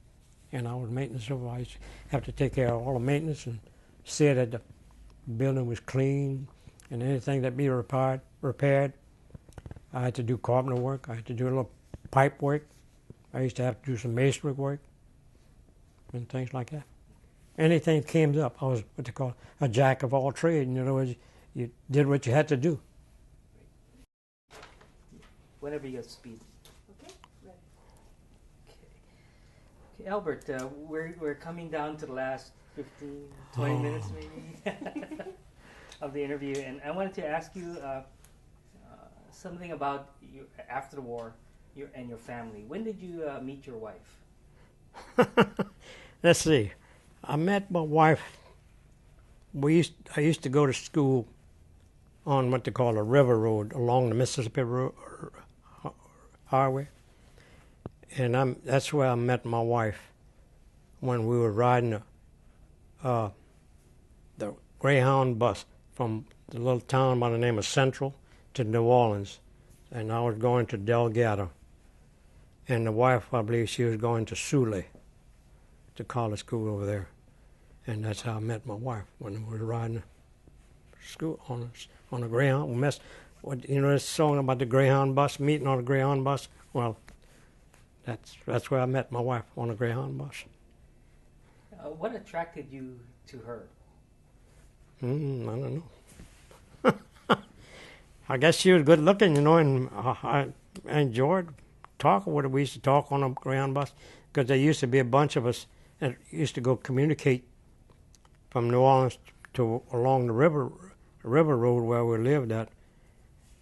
and I was maintenance supervisor. Have to take care of all the maintenance and see that the building was clean and anything that be repaired. I had to do carpenter work. I had to do a little pipe work. I used to have to do some masonry work and things like that. Anything that came up, I was what they call a jack of all trades. In other words, you did what you had to do. Whenever you get speed. Okay, ready. Okay, Albert, we're coming down to the last 15, 20 minutes maybe of the interview, and I wanted to ask you something about you after the war, and your family. When did you meet your wife? Let's see. I met my wife. I used to go to school on what they call a river road along the Mississippi Highway, and that's where I met my wife when we were riding the Greyhound bus from the little town by the name of Central to New Orleans, and I was going to Delgado, and the wife, I believe, she was going to Sully, to college school over there, and that's how I met my wife when we were riding school on a Greyhound. You know this song about the Greyhound bus, meeting on a Greyhound bus? Well, that's where I met my wife, on a Greyhound bus. What attracted you to her? I don't know. I guess she was good looking, you know, and I enjoyed talking with her. We used to talk on a Greyhound bus because there used to be a bunch of us that used to go communicate from New Orleans to along the river road where we lived at,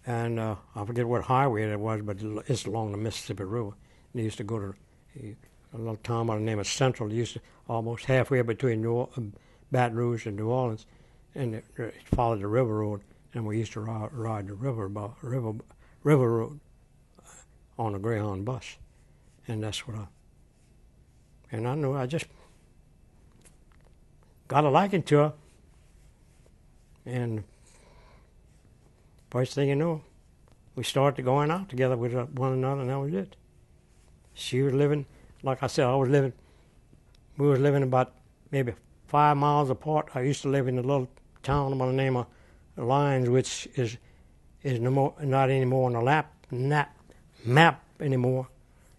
and I forget what highway it was, but it's along the Mississippi River. And they used to go to a little town by the name of Central. They used to almost halfway between Baton Rouge and New Orleans, and it followed the river road, and we used to ride the river road on a Greyhound bus, and that's what and I knew I just got a liking to her, and first thing you know, we started going out together with one another, and that was it. She was living, like I said, we was living about maybe 5 miles apart. I used to live in a little town by the name of Lines, which is not anymore on the map anymore,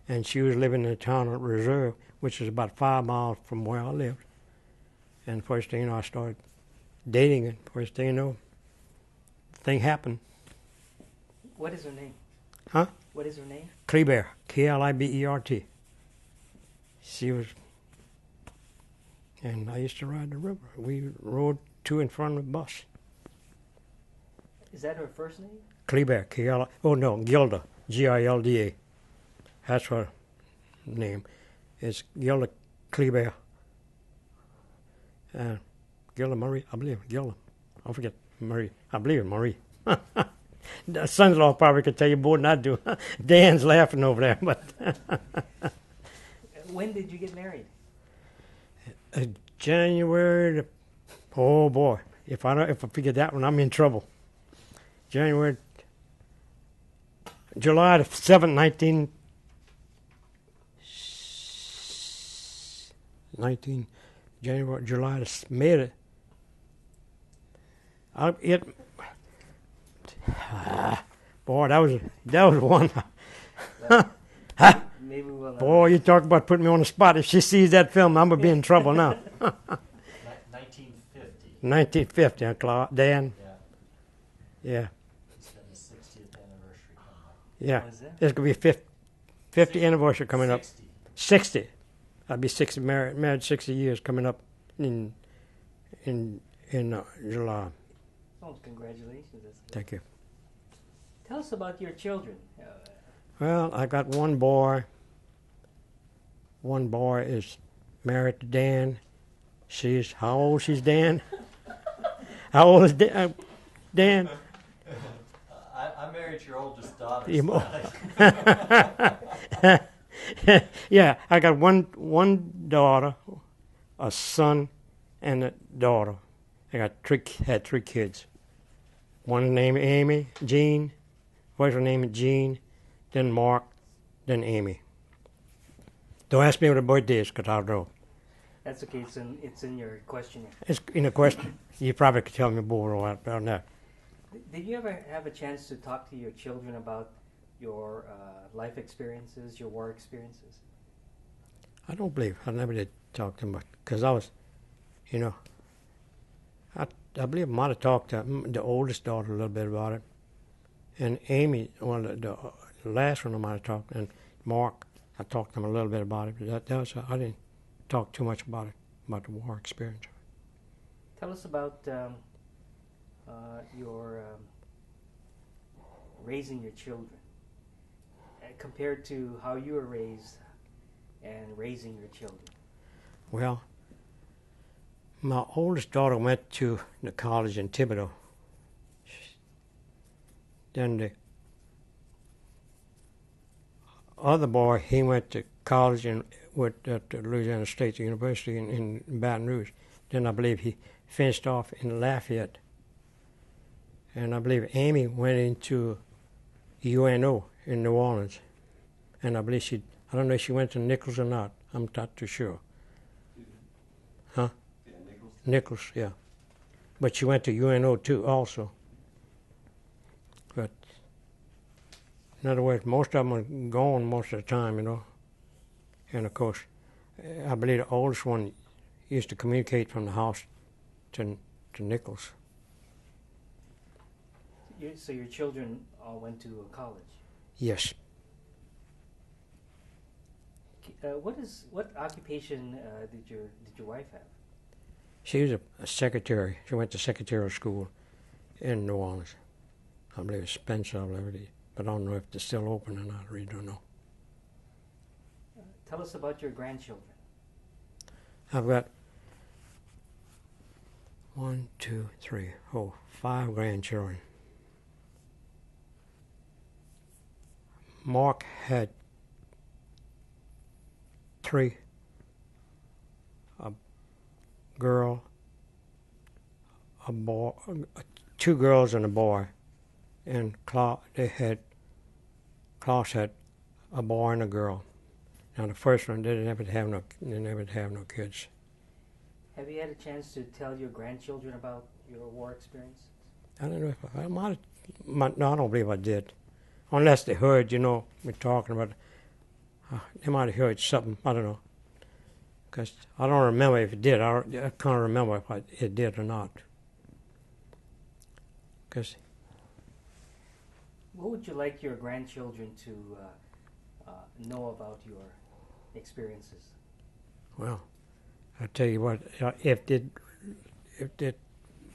and she was living in the town of Reserve, which is about 5 miles from where I lived. And first thing you know, I started dating, and first thing you know, thing happened. What is her name? Huh? What is her name? Klibert, Klibert. She was, and I used to ride the river. We rode to and from the bus. Is that her first name? Klibert, Gilda, Gilda. That's her name. It's Gilda Klibert. Gilda Marie, I believe, Gilda. I forget Marie. I believe it, Marie. The son-in-law probably could tell you more than I do. Dan's laughing over there, but. When did you get married? January. Oh boy, if I forget that one, I'm in trouble. July the 7th, 19. July the May. Boy, that was one. Maybe we'll. Boy, you talk about putting me on the spot. If she sees that film, I'm gonna be in trouble now. 1950. 1950, Dan. Yeah. It's been the 60th anniversary coming up. Yeah. What is that? It's gonna be 50 anniversary coming up. 60. I'll be 60 married 60 years coming up in July. Oh, congratulations! That's good. Thank you. Tell us about your children. Well, I got one boy. One boy is married to Dan. How old she's Dan? How old is Dan? I married your oldest daughter. Yeah, I got one daughter, a son, and a daughter. I had 3 kids. One named Amy, Jean. First one named Jean, then Mark, then Amy. Don't ask me what the birthday is, because I don't know. That's okay. It's in your questionnaire. It's in a question. You probably could tell me more about that. Did you ever have a chance to talk to your children about your life experiences, your war experiences? I don't believe. I never did talk to him because I was, you know, I believe I might have talked to the oldest daughter a little bit about it. And Amy, well, the last one I might have talked, and Mark, I talked to him a little bit about it, but that was, I didn't talk too much about it, about the war experience. Tell us about your raising your children compared to how you were raised and raising your children. Well, my oldest daughter went to the college in Thibodeau. Then the other boy, he went to college at Louisiana State University in Baton Rouge. Then I believe he finished off in Lafayette. And I believe Amy went into UNO in New Orleans. And I believe I don't know if she went to Nichols or not. I'm not too sure. Huh? Yeah, Nichols. Nichols, yeah. But she went to UNO too also. But in other words, most of them are gone most of the time, you know. And of course, I believe the oldest one used to communicate from the house to Nichols. So your children all went to college? Yes. What occupation did your wife have? She was a secretary. She went to secretarial school in New Orleans. I believe it's Spencer, but I don't know if they're still open or not. I really don't know. Tell us about your grandchildren. I've got 5 grandchildren. Mark had 3, a girl, a boy, 2 girls and a boy, and Klaus had a boy and a girl. Now the first one they never have no kids. Have you had a chance to tell your grandchildren about your war experience? I don't know if I might. No, I don't believe I did. Unless they heard, you know, me talking about. They might have heard something. I don't know. Because I don't remember if it did. I can't remember if it did or not. Because. What would you like your grandchildren to know about your experiences? Well, I tell you what. If they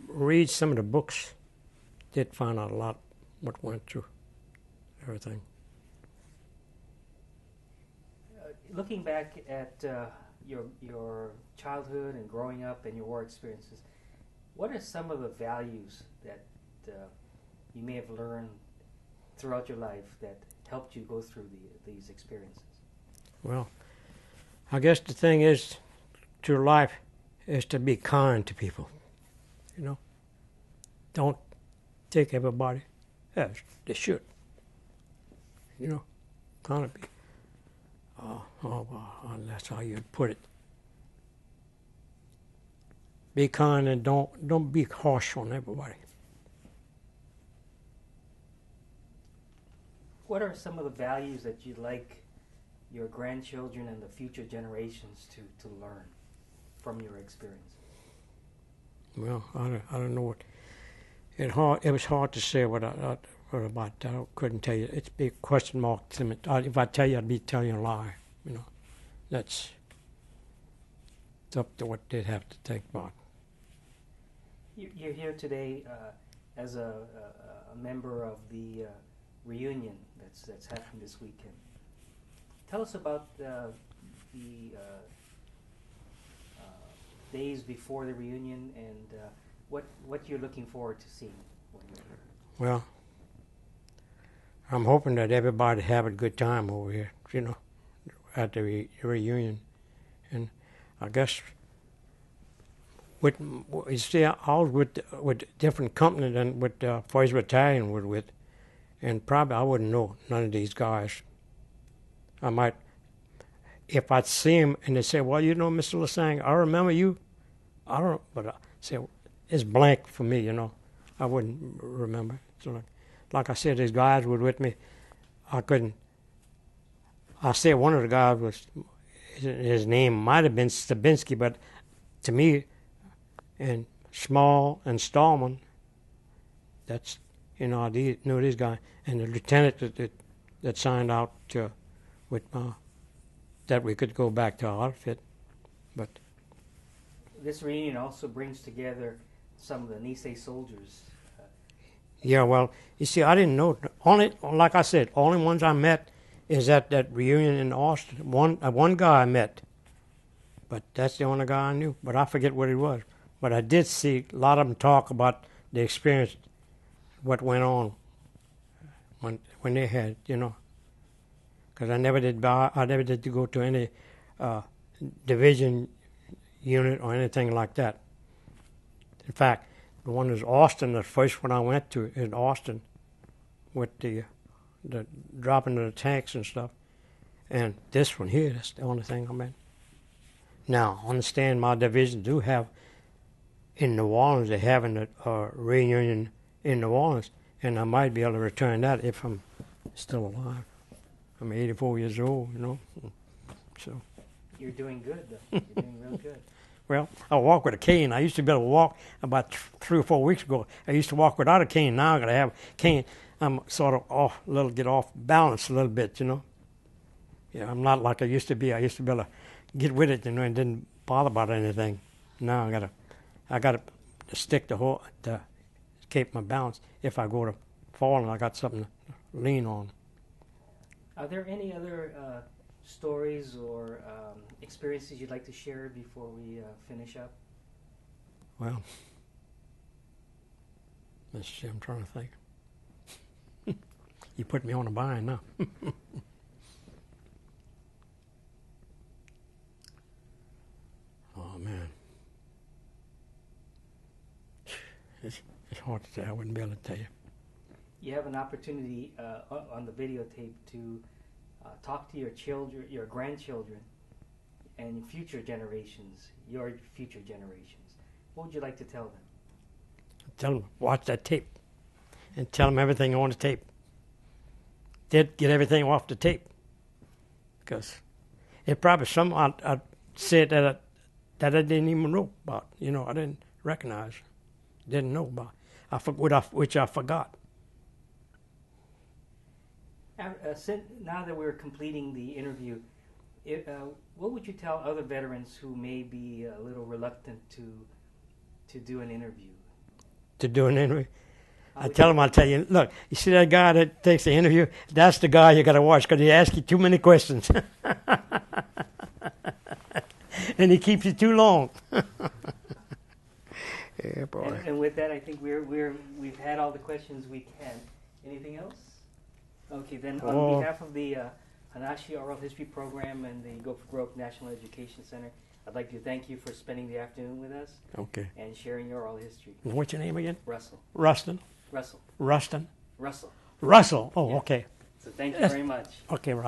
read some of the books, they'd find out a lot what went through everything. Looking back at your childhood and growing up and your war experiences, what are some of the values that you may have learned throughout your life that helped you go through these experiences? Well, I guess the thing is to life is to be kind to people. You know, don't take everybody as they should. You know, kind of be. That's how you'd put it. Be kind and don't be harsh on everybody. What are some of the values that you'd like your grandchildren and the future generations to learn from your experience? Well, I don't know what. It was hard to say what about. I couldn't tell you. It's a big question mark to me. If I tell you, I'd be telling you a lie. You know, that's up to what they'd have to think about. You're here today as a member of the reunion that's happening this weekend. Tell us about the days before the reunion and what you're looking forward to seeing when you're here. Well, I'm hoping that everybody have a good time over here, you know, at the reunion. And I guess I was with different company than with 1st Battalion was with, and probably I wouldn't know none of these guys. I might, if I'd see them and they say, well, you know, Mr. Lasseigne, I remember you. I don't, but I say, it's blank for me, you know. I wouldn't remember. So like I said, these guys were with me. I couldn't. I said one of the guys was, his name might have been Stabinsky, but to me, and Small and Stallman, that's, you know, I knew these guys. And the lieutenant that signed out with that we could go back to our outfit. But This reunion also brings together some of the Nisei soldiers. yeah, well, you see, I didn't know. Only, like I said, only ones I met is at that reunion in Austin. One guy I met, but that's the only guy I knew. But I forget what he was. But I did see a lot of them talk about the experience, what went on when they had, you know. Because I never did go to any division unit or anything like that. In fact, the one is Austin. The first one I went to in Austin, with the dropping of the tanks and stuff. And this one here, that's the only thing I'm in. Now, understand my division do have, in New Orleans, they're having a reunion in New Orleans, and I might be able to return that if I'm still alive. I'm 84 years old, you know. So. You're doing good, though. You're doing real good. Well, I walk with a cane. I used to be able to walk about 3 or 4 weeks ago. I used to walk without a cane. Now I got to have a cane. I'm sort of get off balance a little bit, you know. Yeah, I'm not like I used to be. I used to be able to get with it, you know, and didn't bother about anything. Now I got to stick to keep my balance. If I go to fall and I got something to lean on. Are there any other stories or experiences you'd like to share before we finish up? Well, let's see, I'm trying to think. You put me on a bind now. Oh, man. It's hard to say. I wouldn't be able to tell you. You have an opportunity on the videotape to talk to your children, your grandchildren, and future generations, your future generations. What would you like to tell them? Tell them, watch that tape, and tell them everything on the tape. Get everything off the tape, because it probably some I said that I didn't even know about. You know, I didn't recognize, didn't know about. Which I forgot. Now that we're completing the interview, what would you tell other veterans who may be a little reluctant to do an interview? To do an interview? I'll tell you, look, you see that guy that takes the interview? That's the guy you got to watch, because he asks you too many questions. And he keeps you too long. Yeah, boy. And with that, I think we've had all the questions we can. Anything else? Okay, then on behalf of the Hanashi Oral History Program and the Go for Growth National Education Center, I'd like to thank you for spending the afternoon with us. Okay. And sharing your oral history. What's your name again? Russell. Rustin? Russell. Rustin? Russell. Russell. Oh, Yeah. Okay. So thank you very much. Okay, Russell.